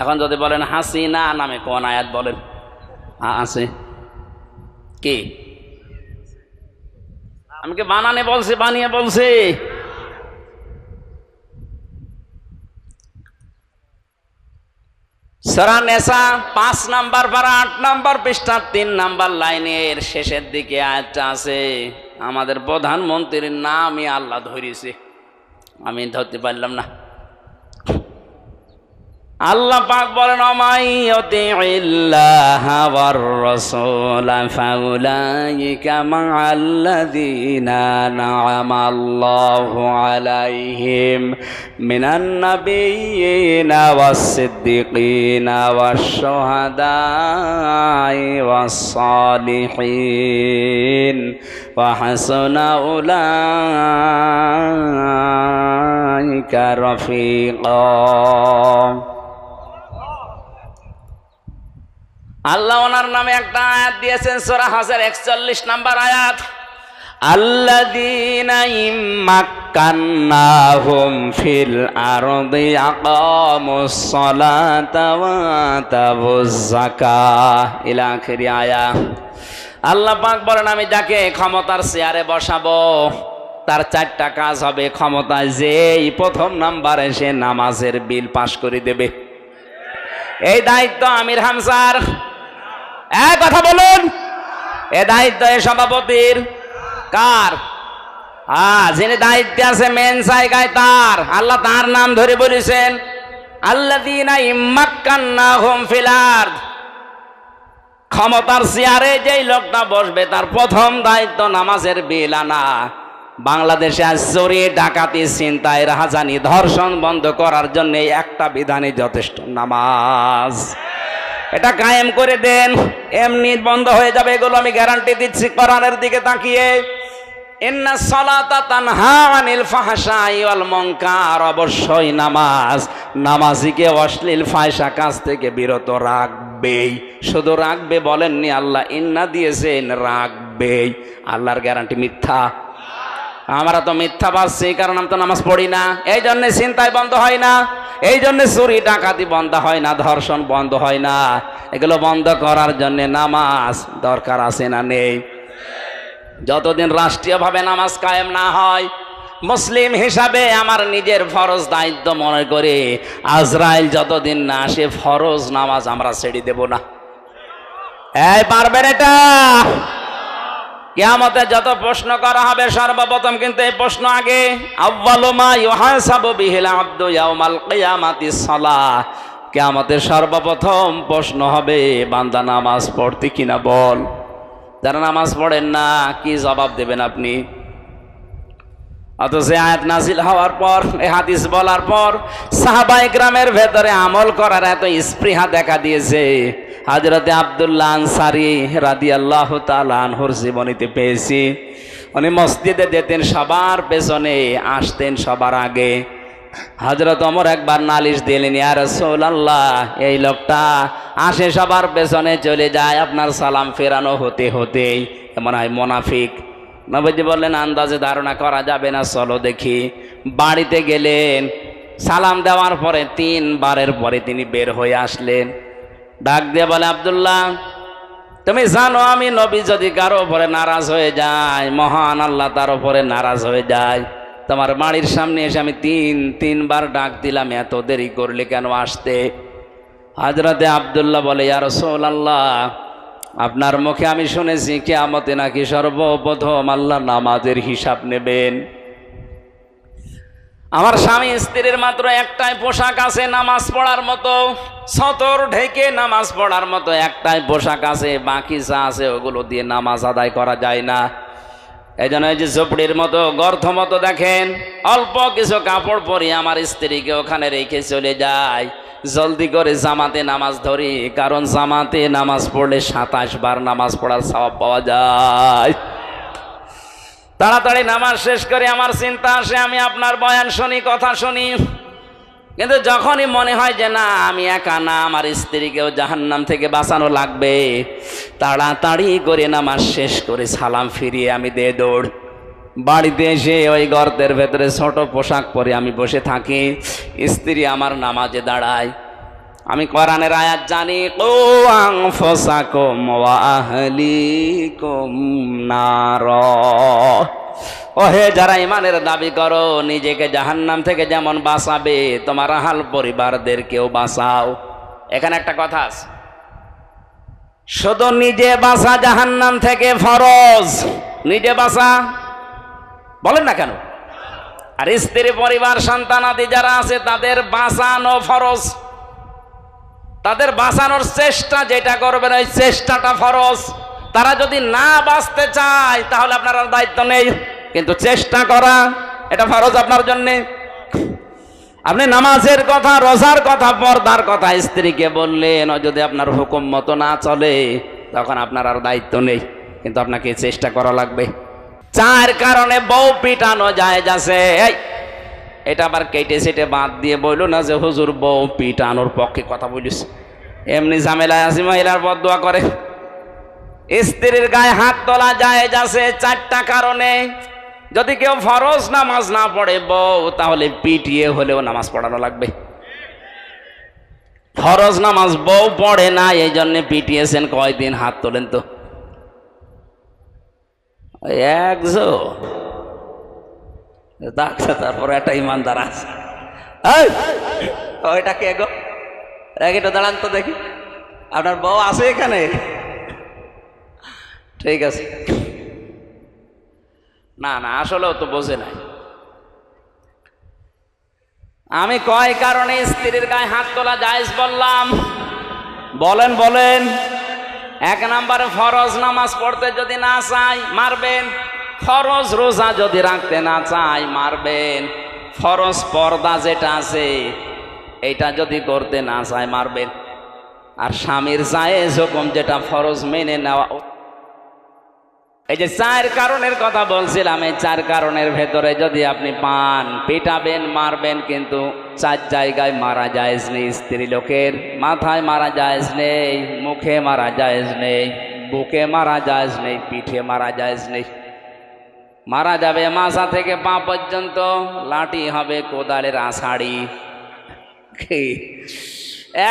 এখন যদি বলেন হাসিনা নামে কোন আয়াত বলেন? আছে কি? আমি কি বানানে বলছি, বানিয়ে বলছি? সূরা নিসা 5 নাম্বার পারা 8 নাম্বার পৃষ্ঠা 3 নাম্বার লাইনের শেষের দিকে আয়াতটা আছে। আমাদের প্রধানমন্ত্রীর নামই আল্লাহ ধরেছে, আমি ধরতে পারলাম না। আল্লাহ পাক বলেন, অমাইয়ুতিল্লাহা ওয়ার রাসূলা ফাউলাইকা মা'আল্লাযীনা আন'আমাল্লাহু আলাইহিম মিনান নাবিয়্যিনা ওয়াস-সিদ্দীকিনা ওয়াশ-শুহাদা'i ওয়াস-সালিহিন ওয়া হাসুনা উলাইকা রাফীকা। আল্লাহ ওনার নামে একটা আয়াত দিয়েছেন, সূরা হাজর 41 নাম্বার আয়াত। আল্লাযীনা ইম্মাক্কান্নাহুম ফিল আরদি আকামুস সালাতা ওয়া আতাবুজ যাকাহ ইলা আখিরি আয়াত। আল্লাহ পাক বলেন, আমি যাকে ক্ষমতার চেয়ারে বসাবো তার 4টা কাজ হবে। ক্ষমতায় যেই প্রথম নাম্বারে সে নামাজের বিল পাশ করে দেবে। এই দায়িত্ব আমির হামজার। এক কথা বলুন, এ দায়িত্ব এ সভাপতির। কার? যিনি দায়িত্বে আছে মেন জায়গায় তার। আল্লাহ তার নাম ধরে বলেছেন, আল্লাযীনা ইম্মাক্কান্নাহুম ফিল আরদ। ক্ষমতার চেয়ারে যেই লোকটা বসবে তার প্রথম দায়িত্ব নামাজের বিল আনা। বাংলাদেশে আজ চুরি, ডাকাতি, ছিনতাই, রাহাজানি, ধর্ষণ বন্ধ করার জন্য একটা বিধানই যথেষ্ট, নামাজ। এটা কায়েম করে দেন, এমনি বন্ধ হয়ে যাবে এগুলো, আমি গ্যারান্টি দিচ্ছি কোরআনের দিকে তাকিয়ে। ইন্না সালাতা তানহা আনিল ফাহশাই ওয়াল মুনকার, অবশ্যই নামাজ নামাজিকে অশ্লীল ফাহিশা কাজ থেকে বিরত রাখবেই। শুধু রাখবে বলেননি আল্লাহ, ইন্না দিয়েছেন রাখবেই। আল্লাহর গ্যারান্টি মিথ্যা? আমরা তো মিথ্যা পাচ্ছি, কারণ আমি তো নামাজ পড়ি না। এই জন্য ছিনতাই বন্ধ হয় না, এই জন্য চুরি ডাকাতি বন্ধ হয় না, ধর্ষণ বন্ধ হয় না। এগুলো বন্ধ করার জন্য নামাজ দরকার আছে না নেই? যতদিন রাষ্ট্রীয়ভাবে নামাজ কায়েম না হয়, মুসলিম হিসাবে আমার নিজের ফরজ দায়িত্ব মনে করে আজরাইল যতদিন না আসে ফরজ নামাজ আমরা ছেড়ে দেব না। এই পারবেন এটা? কিয়ামতে যত প্রশ্ন করা হবে সর্বপ্রথম কিন্তু এই প্রশ্ন আগে, আউয়ালু মা ইউহাসাবু বিহিল আবদু ইয়াউমাল কিয়ামাতিস সালাহ। কিয়ামতে সর্বপ্রথম প্রশ্ন হবে বান্দা নামাজ পড়তে কিনা বল। যারা নামাজ পড়েন না কি জবাব দেবেন আপনি? অথচ আয়াত নাজিল হওয়ার পর, এই হাদিস বলার পর সাহাবায়ে কেরামের ভেতরে আমল করার এত স্পৃহা দেখা দিয়েছে। হযরতে আব্দুল্লাহ আনসারী রাদিয়াল্লাহু তাআলা আনহুর জীবনীতে পেয়েছি, উনি মসজিদে যেতেন সবার পেছনে, আসতেন সবার আগে। হযরত ওমর একবার নালিশ দিলেন, ইয়া রাসূলুল্লাহ, এই লোকটা আসে সবার পেছনে চলে যায়, আপনার সালাম ফেরানো হতে হতেই মনে হয় মুনাফিক। নবীজি বললেন, আন্দাজে ধারণা করা যাবে না, চলো দেখি। বাড়িতে গেলেন, সালাম দেওয়ার পরে 3 বারের পরে তিনি বের হয়ে আসলেন। ডাক দিয়ে বলে, আব্দুল্লাহ, তুমি জানো আমি নবী যদি কারো উপরে নারাজ হয়ে যায়, মহান আল্লাহ তার উপরে নারাজ হয়ে যায়। তোমার বাড়ির সামনে এসে আমি 3 বার ডাক দিলাম, এত দেরি করলে কেন আসতে? হযরতে আব্দুল্লাহ বলে, ইয়া রাসূলুল্লাহ, আপনার মুখে আমি শুনেছি কিয়ামতে নাকি সর্বপ্রথম আল্লাহ নামাজের হিসাব নেবেন। আমার স্বামী স্ত্রীর মাত্র একটাই পোশাক আছে নামাজ পড়ার মতো, সতর ঢেকে নামাজ পড়ার মতো একটাই পোশাক আছে, বাকি যা আছে ওগুলো দিয়ে নামাজ আদায় করা যায় না। এই জন্য এই যে ঝুপড়ির মতো গর্ত মতো দেখেন, অল্প কিছু কাপড় পরি আমার স্ত্রীকে ওখানে রেখে চলে যায়, জলদি করে জামাতে নামাজ ধরি, কারণ জামাতে নামাজ পড়লে 27 বার নামাজ পড়ার সওয়াব পাওয়া যায়। তাড়াতাড়ি নামাজ শেষ করে আমার চিন্তা আসে, আমি আপনার বয়ান শুনি, কথা শুনি, কিন্তু যখনই মনে হয় যে না আমি একা না, আমার স্ত্রীকেও জাহান্নাম থেকে বাঁচানো লাগবে, তাড়াতাড়ি করে নামাজ শেষ করে সালাম ফিরিয়ে আমি দে দৌড় বাড়িতে এসে ওই গর্তের ভেতরে ছোট পোশাক পরে আমি বসে থাকি, স্ত্রী আমার নামাজে দাঁড়ায়। আমি কোরআনের আয়াত জানি, ও আনফুসাকুম ওয়া আহলিকুম নার, ওহে যারা ইমানের দাবি করো, নিজেকে জাহান্নাম থেকে যেমন বাঁচাবে তোমার আহল পরিবারদেরকেও বাঁচাও। এখানে একটা কথা আছে, শুধু নিজে বাঁচা জাহান্নাম থেকে ফরজ, নিজে বাঁচা বলেন না কেন? আর স্ত্রী পরিবার সন্তানাদি যারা আছে তাদের বাঁচানো ফরজ, তাদের বাঁচানোর চেষ্টা যেটা করবেন ওই চেষ্টাটা ফরজ। তারা যদি না বাঁচতে চায় তাহলে আপনার আর দায়িত্ব নেই, কিন্তু চেষ্টা করা এটা ফরজ আপনার জন্যে। আপনি নামাজের কথা, রোজার কথা, পর্দার কথা স্ত্রীকে বললেন, ও যদি আপনার হুকুম মতো না চলে তখন আপনার আর দায়িত্ব নেই, কিন্তু আপনাকে চেষ্টা করা লাগবে। 4 কারণে বউ পিটানো জায়েজ আছে। এটা আবার কেটে সেটে বাদ দিয়ে বললো না যে হুজুর বউ পিটানোর পক্ষে কথা বলিস, এমনি ঝামেলায় আসি মহিলার বদদোয়া করে। স্ত্রীর গায়ে হাত তোলা জায়েজ আছে 4টা কারণে। যদি কেউ ফরজ নামাজ না পড়ে বউ, তাহলে পিটিয়ে হলেও নামাজ পড়ানো লাগবে। ফরজ নামাজ বউ পড়ে না, এই জন্য পিটিয়েছেন, কয়দিন হাত তোলেন তো? তারপরে একটা ইমানদার আছে, ওইটা কে গো? এটা দাঁড়ান তো দেখি, আপনার বউ আছে এখানে? ঠিক আছে, না না আসলেও তো বোঝে নাই। আমি কয় কারণে স্ত্রীর গায়ে হাত তোলা জায়েজ বললাম? বলেন বলেন। এক নম্বরে ফরজ নামাজ পড়তে যদি না চাই মারবেন, ফরজ রোজা যদি রাখতে না চাই মারবেন, ফরজ পর্দা যেটা আছে এটা যদি করতে না চাই মারবেন, আর স্বামীর জায়েজ হুকুম যেটা ফরজ মেনে নেওয়া। এই যে 4 কারণের কথা বলছিলাম, এই 4 কারণের ভেতরে যদি আপনি পান পিটাবেন মারবেন, কিন্তু 4 জায়গায় মারা জায়েজ নেই। স্ত্রী লোকের মাথায় মারা জায়েজ নেই, মুখে মারা জায়েজ নেই, বুকে মারা জায়েজ নেই, পিঠে মারা জায়েজ নেই। মারা যাবে মাথা থেকে পা পর্যন্ত, লাঠি হবে কোদালের আষাঢ়ি,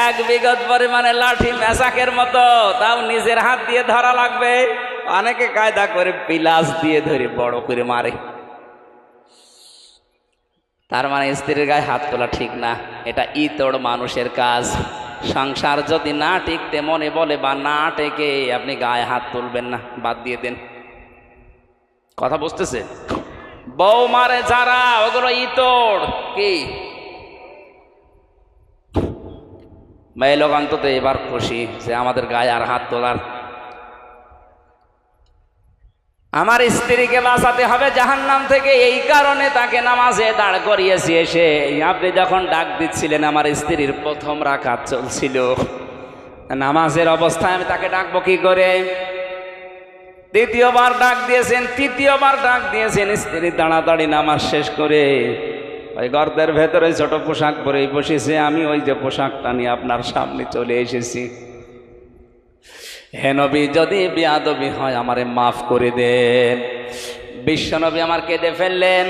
1 বিঘত পরিমাণে লাঠি মেশাকের মতো, তাও নিজের হাত দিয়ে ধরা লাগবে। অনেকে কায়দা করে পিলাস দিয়ে ধরে বড় করে মারে, তার মানে স্ত্রীর গায়ে হাত তোলা ঠিক না, এটা ইতর মানুষের কাজ। সংসার যদি না টিকতে মনে বলে বা না টেকে আপনি গায়ে হাত তুলবেন না, বাদ দিয়ে দেন। কথা বুঝতেছে? বউ মারে যারা, ওগুলো ইতর। কি মেয়ে লোক অন্তত এবার খুশি যে আমাদের গায়ে আর হাত তোলার। আমার স্ত্রীকে বাঁচাতে হবে জাহান্নাম থেকে, এই কারণে তাকে নামাজে দাঁড় করিয়েছি। এসে আপনি যখন ডাক দিচ্ছিলেন আমার স্ত্রীর প্রথম রাকাত চলছিল, নামাজের অবস্থায় আমি তাকে ডাকবো কি করে? দ্বিতীয়বার ডাক দিয়েছেন, তৃতীয়বার ডাক দিয়েছেন, স্ত্রী তাড়াতাড়ি নামাজ শেষ করে ওই গর্তের ভেতরে ছোট পোশাক পরে বসেছে, আমি ওই যে পোশাকটা নিয়ে আপনার সামনে চলে এসেছি। হে নবী, যদি বেয়াদবি হয় আমারে মাফ করে দেন। বিশ্বনবী আমার কেঁদে ফেললেন,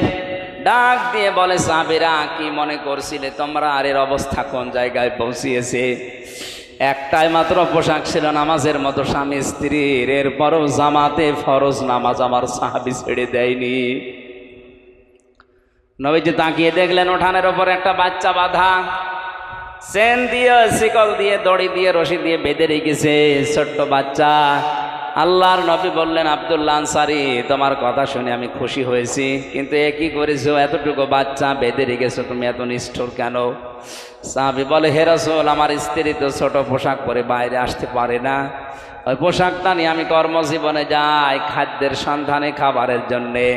ডাক দিয়ে বলে, সাহাবীরা কি মনে করছিলে তোমরা? আর এর অবস্থা কোন জায়গায় পৌঁছিয়েছে? একটাই মাত্র পোশাক ছিল নামাজের মতো স্বামী স্ত্রীর, এরপরও জামাতে ফরজ নামাজ আমার সাহাবী ছেড়ে দেয়নি। নবীজি তাকিয়ে দেখলেন উঠানের ওপর একটা বাচ্চা বাঁধা, চেন দিয়ে শিকল দিয়ে দড়ি দিয়ে রশি দিয়ে বেঁধে রেখেছে, ছোট্ট বাচ্চা। আল্লাহর নবী বললেন, আব্দুল্লাহ আনসারী, তোমার কথা শুনে আমি খুশি হয়েছি, কিন্তু এ কি করেছো? এতটুকু বাচ্চা বেঁধে রেখেছো, তুমি এত নিষ্ঠুর কেন? সাহাবী বলে, হে রাসূল, আমার স্ত্রী তো ছোট পোশাক পরে বাইরে আসতে পারে না, ওই পোশাকটা নিয়ে আমি কর্মজীবনে যাই খাদ্যের সন্ধানে, খাবারের জন্যে।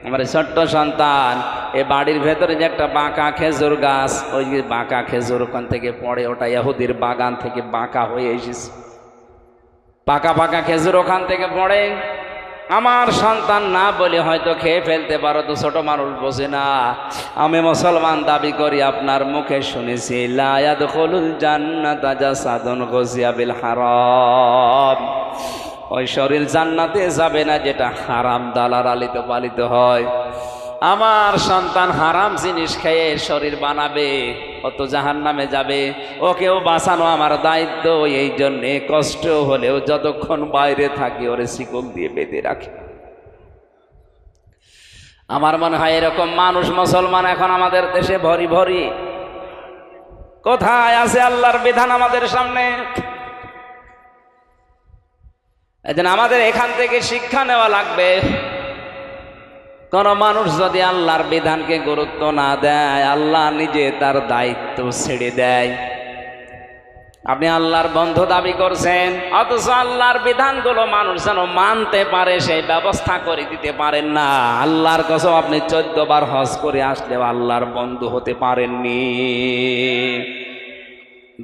আমার ছোট্ট সন্তান এ বাড়ির ভেতরে যে একটা বাঁকা খেজুর গাছ, ওই বাঁকা খেজুর ওখান থেকে পড়ে, ওটা ইহুদির বাগান থেকে বাঁকা হয়ে এসেছে, পাকা পাকা খেজুর ওখান থেকে পড়ে। আমার সন্তান না বলে হয়তো খেয়ে ফেলতে পারো, তো ছোট মানুষ বোঝে না। আমি মুসলমান দাবি করি, আপনার মুখে শুনেছি লা ইয়াদখুলুল জান্নাতা জাসাদুন গুযিয়া বিল হারাম, ওই শরীর জান্নাতে যাবে না যেটা হারাম দালালিতে পালিত হয়। আমার সন্তান হারাম জিনিস খেয়ে শরীর বানাবে, ও তো জাহান্নামে যাবে, ওকেও বাঁচানো আমার দায়িত্ব। এই জন্যে কষ্ট হলেও যতক্ষণ বাইরে থাকি ওরে শিকল দিয়ে বেঁধে রাখি। আমার মনে হয় এরকম মানুষ মুসলমান এখন আমাদের দেশে ভরি ভরি। কোথায় আছে আল্লাহর বিধান আমাদের সামনে? এজন্য আমাদের এখান থেকে শিক্ষা নেওয়া লাগবে। কোন মানুষ যদি আল্লাহর বিধানকে গুরুত্ব না দেয়, আল্লাহ নিজে তার দায়িত্ব ছেড়ে দেয়। আপনি আল্লাহর বন্ধু দাবি করছেন, অথচ আল্লাহর বিধানগুলো মানুষ যেন মানতে পারে সেই ব্যবস্থা করে দিতে পারেন না। আল্লাহর কসম, আপনি 14 বার হজ করে আসলেও আল্লাহর বন্ধু হতে পারেননি।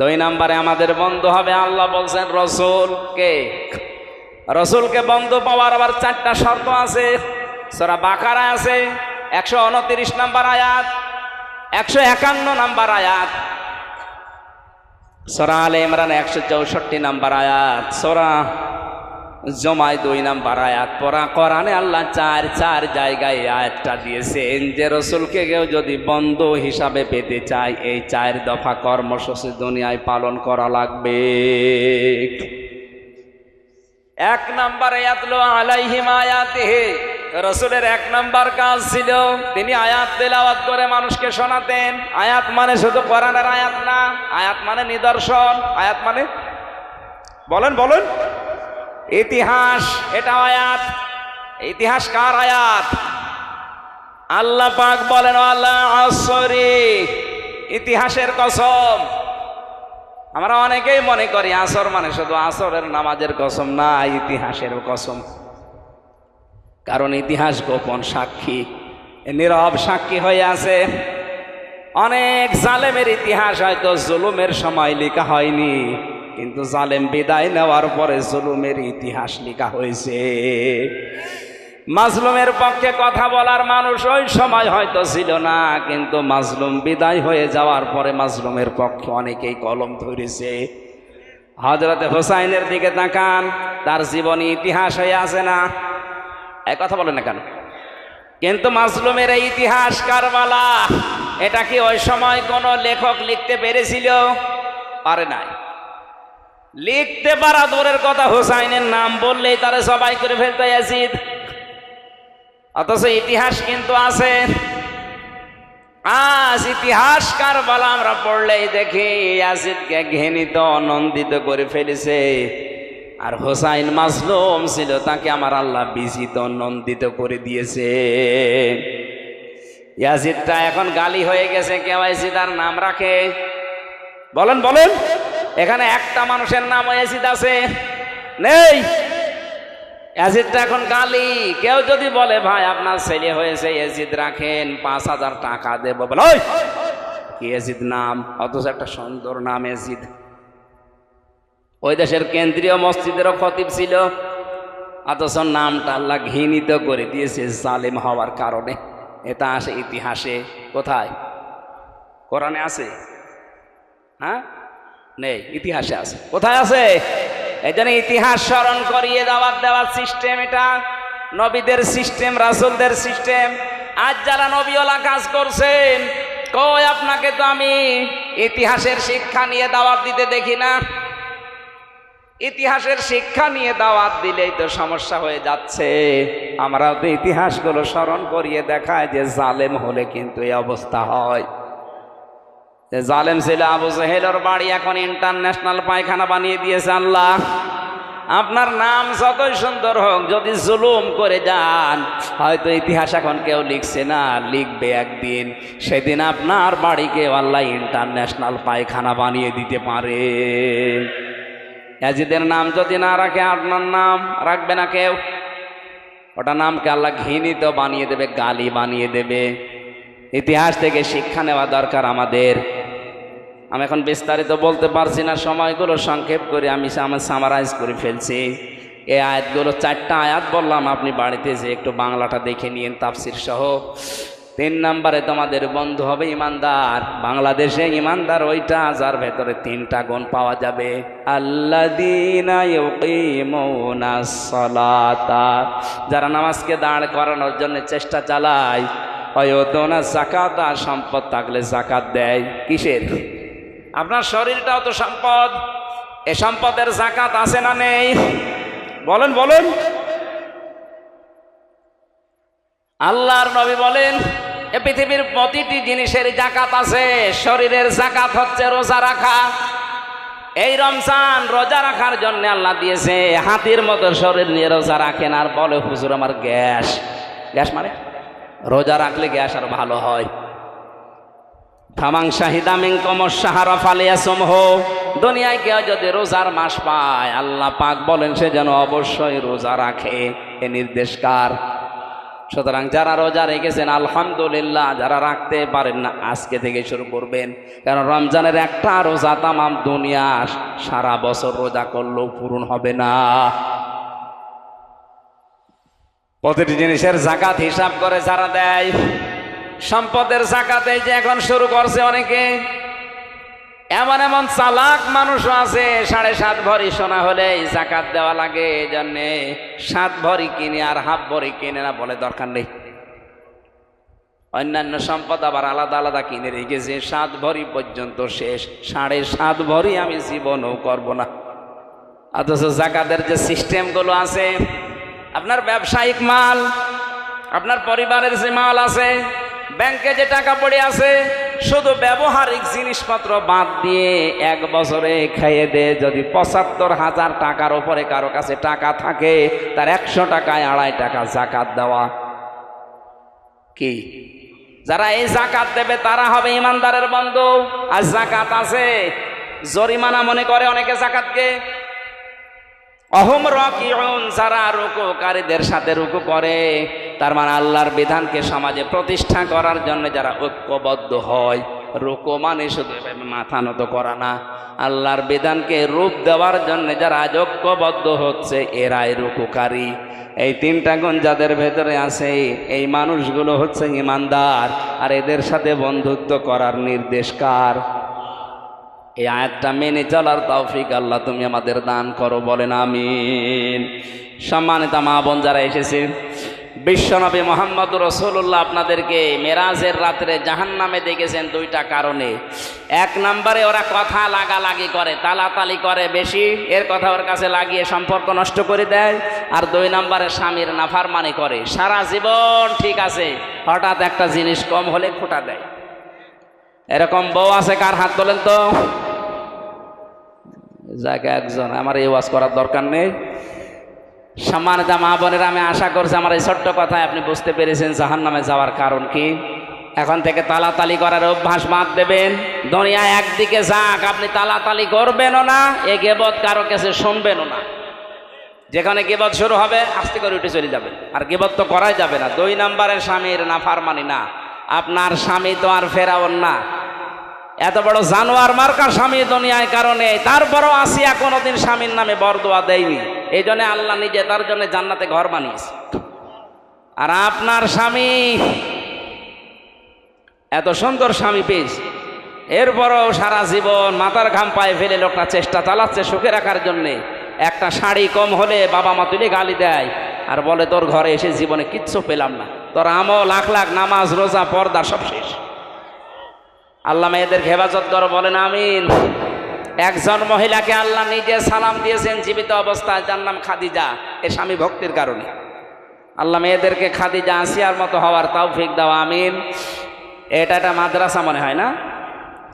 2 নম্বরে আমাদের বন্ধু হবে, আল্লাহ বলছেন রসুলকে। রসুলকে বন্ধু পাওয়ার আবার 4টা শর্ত আছে। সূরা বাকারা আছে 129 নম্বর আয়াত, 151 নম্বর আয়াত, সূরা আলে ইমরান 164 নম্বর আয়াত, সূরা জুমায় 2 নম্বর আয়াত। পড়া কোরআনে আল্লাহ 4 জায়গায় আয়াতটা দিয়েছেন যে রসুলকে কেউ যদি বন্ধু হিসাবে পেতে চায়, এই 4 দফা কর্মসূচি দুনিয়ায় পালন করা লাগবে। 1 নম্বরে ইয়াতলু আলাইহিম আয়াতিহি, রসুলের 1 নম্বর কাজ ছিল তিনি আয়াত তেলাওয়াত করে মানুষকে শোনাতেন। আয়াত মানে শুধু কোরআনের আয়াত না, আয়াত মানে নিদর্শন, আয়াত মানে বলেন বলেন ইতিহাস, এটা আয়াত। ইতিহাস কার আয়াত? আল্লাহ পাক বলেন ওয়াল আসরি, ইতিহাসের কসম। আমরা অনেকেই মনে করি আসর মানে শুধু আসরের নামাজের কসম না, ইতিহাসের কসম। কারণ ইতিহাস গোপন সাক্ষী, নীরব সাক্ষী হয়ে আছে। অনেক জালেমের ইতিহাস হয়তো জুলুমের সময় লেখা হয়নি, কিন্তু জালেম বিদায় নেওয়ার পরে জুলুমের ইতিহাস লেখা হয়েছে। মাজলুমের পক্ষে কথা বলার মানুষ ওই সময় হয়তো ছিল না, কিন্তু মাজলুম বিদায় হয়ে যাওয়ার পরে মাজলুমের পক্ষে অনেকেই কলম ধরেছে। হযরতে হুসাইনের দিকে তাকান, তার জীবনী ইতিহাস হয়ে আছে না? এই কথা বলেন না কেন? কিন্তু মাজলুমের এই ইতিহাস কারবালা, এটা কি ওই সময় কোন লেখক লিখতে পেরেছিল? পারে নাই। লিখতে পারা দূরের কথা, হুসাইনের নাম বললেই তারা সবাই করে ফেলতো ইয়াজিদ। অথচ ইতিহাস কিন্তু আছে। আজ ইতিহাস কারবালা আমরা পড়লেই দেখি ইয়াজিদকে ঘৃণিত নন্দিত করে ফেলেছে, আর হুসাইন মাজলুম ছিল, তাকে আমার আল্লাহ বিজিত নন্দিত করে দিয়েছে। ইয়াজিদটা এখন গালি হয়ে গেছে, কেউ ইয়াজিদ আর নাম রাখে? বলেন বলেন, এখানে একটা মানুষের নাম ইয়াজিদ আছে? নেই। ইয়াজিদটা এখন গালি। কেউ যদি বলে ভাই আপনার ছেলে হয়েছে ইয়াজিদ রাখেন, ৫,০০০ টাকা দেবো, বলে ওই কি ইয়াজিদ নাম? অথচ একটা সুন্দর নাম ইয়াজিদ। ওই দেশের কেন্দ্রীয় মসজিদেরও খতিব ছিল, অথচ নামটা আল্লাহ ঘৃণিত করে দিয়েছে জালেম হওয়ার কারণে। এটা আসে ইতিহাসে? কোথায়? কোরআনে আছে? হ্যাঁ, নেই। ইতিহাসে আছে। কোথায় আছে? এই জন্য ইতিহাস স্মরণ করিয়ে দেওয়ার সিস্টেম এটা, নবীদের সিস্টেম, রাসূলদের সিস্টেম। আজ যারা নবীওয়ালা কাজ করছেন, কই আপনাকে তো আমি ইতিহাসের শিক্ষা নিয়ে দাওয়াত দিতে দেখি না। ইতিহাসের শিক্ষা নিয়ে দাওয়াত দিলেই তো সমস্যা হয়ে যাচ্ছে। আমরাও তো ইতিহাসগুলো স্মরণ করিয়ে দেখায় যে জালেম হলে কিন্তু এই অবস্থা হয়। যে জালেম ছিল আবু জেহেলের বাড়ি এখন ইন্টারন্যাশনাল পায়খানা বানিয়ে দিয়েছে আল্লাহ। আপনার নাম যতই সুন্দর হোক, যদি জুলুম করে যান, হয়তো ইতিহাস এখন কেউ লিখছে না, লিখবে একদিন। সেদিন আপনার বাড়িকে আল্লাহ ইন্টারন্যাশনাল পায়খানা বানিয়ে দিতে পারে। ইয়াজিদের নাম যদি না রাখে, আপনার নাম রাখবে না কেউ। ওটা নামকে আল্লাহ ঘৃণিত বানিয়ে দেবে, গালি বানিয়ে দেবে। ইতিহাস থেকে শিক্ষা নেওয়া দরকার আমাদের। আমি এখন বিস্তারিত বলতে পারছি না, সময়গুলো সংক্ষেপ করে আমি সামারাইজ করে ফেলছি। এই আয়াতগুলো 4টা আয়াত বললাম, আপনি বাড়িতে যে একটু বাংলাটা দেখে নিন তাফসির সহ। 3 নম্বরে তোমাদের বন্ধু হবে ইমানদার। বাংলাদেশে ইমানদার ওইটা যার ভেতরে 3টা গুণ পাওয়া যাবে। আল্লাযীনা ইউকিমুনাস সালাতা, যারা নামাজকে দাঁড় করানোর জন্য চেষ্টা চালায়। ওয়ায়ুতুনা যাকাতা, সম্পদ থাকলে যাকাত দেয়। কিসের? আপনার শরীরটাও তো সম্পদ। এ সম্পদের যাকাত আছে না নেই? বলেন বলেন। আল্লাহর নবী বলেন, এ পৃথিবীর প্রতিটি জিনিসের যাকাত আছে। শরীরের যাকাত হচ্ছে রোজা রাখা। এই রমজান রোজা রাখার জন্য আল্লাহ দিয়েছে। হাতির মতো শরীর নিয়ে রোজা রাখেন আর বলে হুজুর আমার গ্যাস। গ্যাস মানে রোজা রাখলে গ্যাস আর ভালো হয়। ফামান শাহিদা মিনকুমুশ শাহরা ফালিয়াসুমহু, দুনিয়ায় কেউ যদি রোজার মাস পায়, আল্লাহ পাক বলেন সে যেন অবশ্যই রোজা রাখে। এ নির্দেশ কার? সুতরাং যারা রোজা রেখেছেন আলহামদুলিল্লাহ, যারা রাখতে পারেন না আজকে থেকে শুরু করবেন। কারণ রমজানের একটা রোজা তামাম দুনিয়া সারা বছর রোজা করলেও পূরণ হবে না। প্রতিটি জিনিসের যাকাত হিসাব করে যারা দেয়, সম্পদের যাকাত এই যে এখন শুরু করছে অনেকে। এমন এমন চালাক মানুষও আছে, 7.5 ভরি সোনা হলে যাকাত দেওয়া লাগে। এই জন্যে 7 ভরি কিনে আর হাফ ভরি কিনে না, বলে দরকার নেই। অন্যান্য সম্পদ আবার আলাদা আলাদা কিনে রেখেছে, 7 ভরি পর্যন্ত শেষ, 7.5 ভরি আমি জীবনও করব না। অথচ যাকাতের যে সিস্টেমগুলো আছে, আপনার ব্যবসায়িক মাল, আপনার পরিবারের যে মাল আছে, ব্যাংকে যে টাকা পড়ে আছে, শুধু ব্যবহারিক জিনিসপত্র বাদ দিয়ে 1 বছরে খাইয়ে দে যদি 75,000 টাকার উপরে কারো কাছে টাকা থাকে, তার 100 টাকায় 2.5 টাকা যাকাত দেওয়া। কি? যারা এই যাকাত দেবে তারা হবে ইমানদারের বন্ধু। আর যাকাত আছে, জরিমানা মনে করে অনেকে যাকাতকে। অহুম রাকিউন, যারা রুকুকারীদের সাথে রুকু করে, তার মানে আল্লাহর বিধানকে সমাজে প্রতিষ্ঠা করার জন্য যারা ঐক্যবদ্ধ হয়। রুকু মানে শুধু মাথা নত করা না, আল্লাহর বিধানকে রূপ দেওয়ার জন্য যারা ঐক্যবদ্ধ হচ্ছে এরাই রুকুকারী। এই তিনটা গুণ যাদের ভেতরে আছে এই মানুষগুলো হচ্ছে ঈমানদার। আর এদের সাথে বন্ধুত্ব করার নির্দেশ কার? এই আয়াতটা মেনে চলার তৌফিক আল্লাহ তুমি আমাদের দান করো, বলেন আমিন। সম্মানিত মা বোন যারা এসেছে, বিশ্বনবী মুহাম্মদুর রাসূলুল্লাহ আপনাদেরকে মেরাজের রাত্রে জাহান্নামে দেখেছেন দুইটা কারণে। এক নম্বরে ওরা কথা লাগালাগি করে, তালাতালি করে বেশি, এর কথা ওর কাছে লাগিয়ে সম্পর্ক নষ্ট করে দেয়। আর দুই নম্বরে স্বামীর নাফরমানি করে, সারা জীবন ঠিক আছে, হঠাৎ একটা জিনিস কম হলে খোঁটা দেয়। এরকম বউ আছে কার? হাত তোলেন তো। যাকে একজন, আমার এই ওয়াজ করার দরকার নেই। সম্মানিত মা বোনেরা, আমি আশা করছি আমার এই ছোট্ট কথায় আপনি বুঝতে পেরেছেন জাহান্নামে যাওয়ার কারণ কি। এখন থেকে তালাতালি করার অভ্যাস বাদ দেবেন। দুনিয়া একদিকে যাক, আপনি তালাতালি করবেনও না, এ গীবত কারো কাছে শুনবেনও না। যেখানে গীবত শুরু হবে আস্তে করে উঠে চলে যাবেন। আর গীবত তো করাই যাবে না। দুই নম্বরে স্বামীর নাফরমানি না। আপনার স্বামী তো আর ফেরাউন না, এত বড় জানোয়ার মার্কা স্বামী দুনিয়ায় কারণে, তারপরও আসিয়া কোনোদিন স্বামীর নামে বরদোয়া দেয়নি। এই জন্য আল্লাহ নিজে তার জন্য জান্নাতে ঘর বানিয়েছে। আর আপনার স্বামী এত সুন্দর স্বামী পেয়েছে, এরপরও সারা জীবন মাথার ঘাম পায়ে ফেলে লোকটা চেষ্টা চালাচ্ছে সুখে রাখার জন্যে। একটা শাড়ি কম হলে বাবা মা তুলে গালি দেয় আর বলে তোর ঘরে এসে জীবনে কিচ্ছু পেলাম না, তোর আমল লাখ লাখ নামাজ রোজা পর্দা সব শেষ। আল্লাহ মেয়েদের হেফাজত করো, বলেন আমিন। একজন মহিলাকে আল্লাহ নিজে সালাম দিয়েছেন জীবিত অবস্থায়, যার নাম খাদিজা। এ স্বামী ভক্তির কারণে আল্লাহ মেয়েদেরকে খাদিজা আসিয়ার মতো হওয়ার তৌফিক দাও, আমিন। এটা একটা মাদ্রাসা মনে হয় না?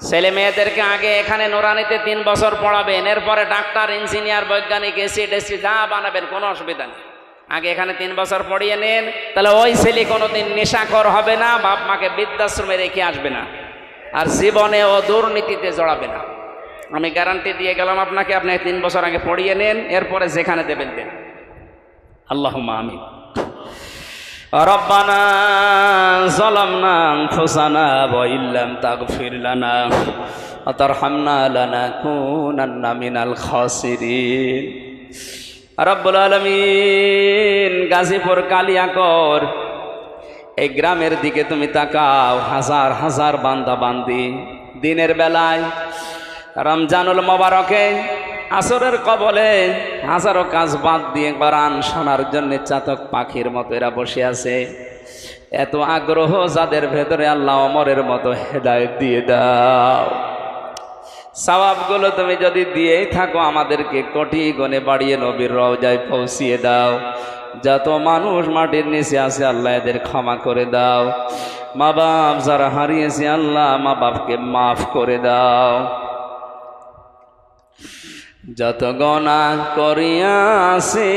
ছেলে মেয়েদেরকে আগে এখানে নুরানিতে 3 বছর পড়াবেন, এরপরে ডাক্তার, ইঞ্জিনিয়ার, বৈজ্ঞানিক, এসি ডেসি যা বানাবেন, কোনো অসুবিধা নেই। আগে এখানে 3 বছর পড়িয়ে নেন, তাহলে ওই ছেলে কোনোদিন নেশাখোর হবে না, বাপ মাকে বৃদ্ধাশ্রমে রেখে আসবে না, আর জীবনে ও দুর্নীতিতে জড়াবে না। আমি গ্যারান্টি দিয়ে গেলাম আপনাকে। আপনি 3 বছর আগে পড়িয়ে নেন, এরপরে যেখানে দেবেন দেন। আল্লাহুম্মা আমিন। রব্বানা যালামনা আনফুসানা ওয়া ইল্লাম তাগফির লানা ওয়া তারহামনা লানাকুনান্না মিনাল খাসিরিন। রব্বুল আলামিন, গাজীপুর কালিয়াকর এই গ্রামের দিকে তুমি তাকাও। হাজার হাজার বান্দা বান্দি দিনের বেলায় রমজানুল মোবারকে আসরের কবলে হাজারো কাজ বাদ দিয়ে কোরআন শোনার জন্য চাতক পাখির মতো এরা বসে আছে। এত আগ্রহ যাদের ভেতরে, আল্লাহ ওমরের মতো হেদায়েত দিয়ে দাও। সওয়াবগুলো তুমি যদি দিয়েই থাকো, আমাদেরকে কোটি গুণে বাড়িয়ে নবীর রওজায় পৌঁছিয়ে দাও। যত মানুষ মাটির নিচে আছে আল্লাহ এদের ক্ষমা করে দাও। মা বাপ যারা হারিয়েছে আল্লাহ মা বাপকে মাফ করে দাও। যত গুনাহ করিয়াছি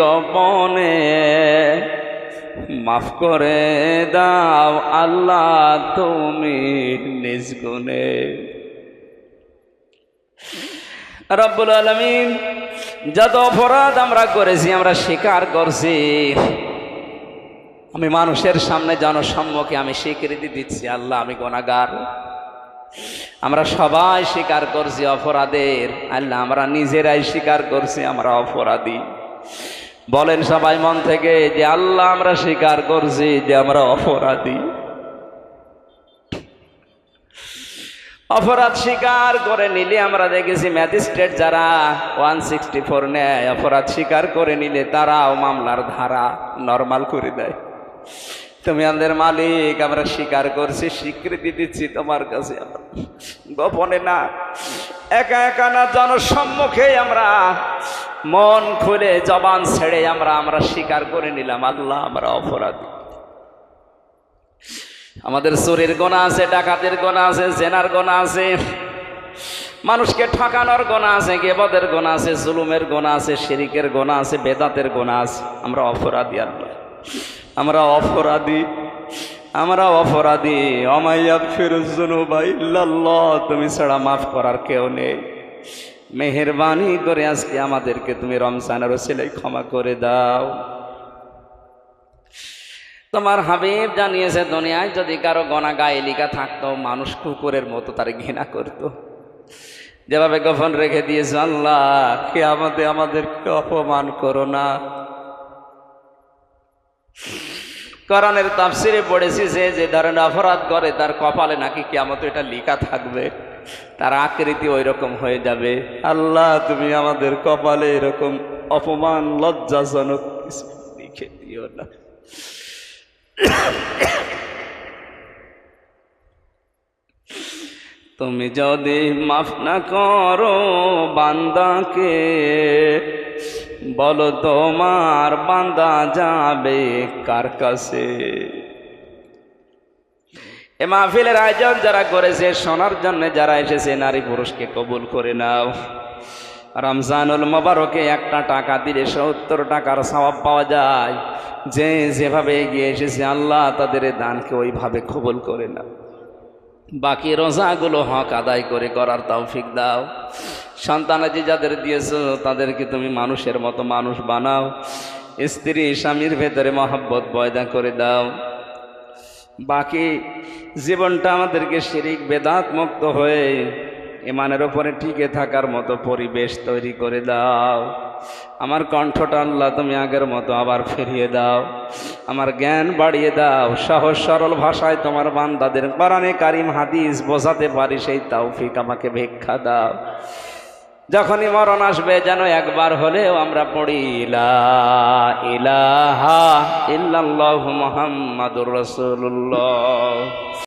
গোপনে মাফ করে দাও আল্লাহ তুমি নিজ গুণে। রব্বুল আলামিন, যত অপরাধ আমরা করেছি আমরা স্বীকার করছি। আমি মানুষের সামনে জনসম্মুখে আমি স্বীকৃতি দিচ্ছি আল্লাহ আমি গুনাহগার। আমরা সবাই স্বীকার করছি অপরাধের। আল্লাহ আমরা নিজেরাই স্বীকার করছি আমরা অপরাধী। বলেন সবাই মন থেকে যে আল্লাহ আমরা স্বীকার করছি যে আমরা অপরাধী। অপরাধ স্বীকার করে নিলে আমরা দেখেছি ম্যাজিস্ট্রেট যারা 164 নেয়, অপরাধ স্বীকার করে নিলে তারাও মামলার ধারা নরমাল করে দেয়। তুমি আমাদের মালিক, আমরা স্বীকার করছি, স্বীকৃতি দিচ্ছি তোমার কাছে, আমরা গোপনে না, একা একা না, জনসম্মুখে আমরা মন খুলে জবান ছেড়ে আমরা স্বীকার করে নিলাম আল্লাহ আমরা অপরাধী। আমাদের চুরির গুনাহ আছে, ডাকাতির গুনাহ আছে, জেনার গুনাহ আছে, মানুষকে ঠকানোর গুনাহ আছে, গীবতের গুনাহ আছে, জুলুমের গুনাহ আছে, শিরকের গুনাহ আছে, বেদাতের গুনাহ আছে। আমরা অপরাধী আল্লাহ, আমরা অপরাধী। আমরা অপরাধী, ওয়া ইয়াগফিরুয যুনুবা ইল্লাল্লাহ, তুমি ছাড়া মাফ করার কেউ নেই। মেহেরবানি করে আজকে আমাদেরকে তুমি রমজানের ওসিলায় ক্ষমা করে দাও। তোমার হাবিব জানিয়েছে দুনিয়ায় যদি কারো গোনা গায়ে লিখা থাকতো মানুষ কুকুরের মতো তার ঘৃণা করত। যেভাবে গোপন রেখে দিয়েছে, আল্লাহ কিয়ামতে আমাদেরকে অপমান করো না। কোরআনের তাফসিরে পড়েছি যে ধরনের অপরাধ করে তার কপালে নাকি কিয়ামতে এটা লেখা থাকবে, তার আকৃতি ওই রকম হয়ে যাবে। আল্লাহ তুমি আমাদের কপালে এরকম অপমান লজ্জাজনক কিছু লিখে দিও না। তুমি যদি মাফ না করো বান্দাকে, বলো তোমার বান্দা যাবে কার কাছে? এ মাহফিলের আয়োজন যারা করেছে, শোনার জন্য যারা এসেছে, নারী পুরুষকে কবুল করে নাও। রমজানুল মোবারকে একটা টাকা দিলে 70 টাকার সওয়াব পাওয়া যায়। যে যেভাবে এগিয়ে এসেছে আল্লাহ তাদের দানকে ওইভাবে কবুল করে নাও। বাকি রোজাগুলো হক আদায় করে করার তৌফিক দাও। সন্তানাদি যাদের দিয়েছো তাদেরকে তুমি মানুষের মতো মানুষ বানাও। স্ত্রী স্বামীর ভেতরে মহব্বত পয়দা করে দাও। বাকি জীবনটা আমাদেরকে শিরিক বেদাত মুক্ত হয়ে ইমানের উপরে টিকে থাকার মতো পরিবেশ তৈরি করে দাও। আমার কণ্ঠটা আল্লাহ তুমি আগের মতো আবার ফিরিয়ে দাও। আমার জ্ঞান বাড়িয়ে দাও। সহজ সরল ভাষায় তোমার বান্দাদের কোরআনে কারিম হাদিস বোঝাতে পারি সেই তৌফিক আমাকে ভিক্ষা দাও। যখনই মরণ আসবে যেন একবার হলেও আমরা পড়ি লা ইলাহা ইল্লাল্লাহু মুহাম্মাদুর রাসূলুল্লাহ।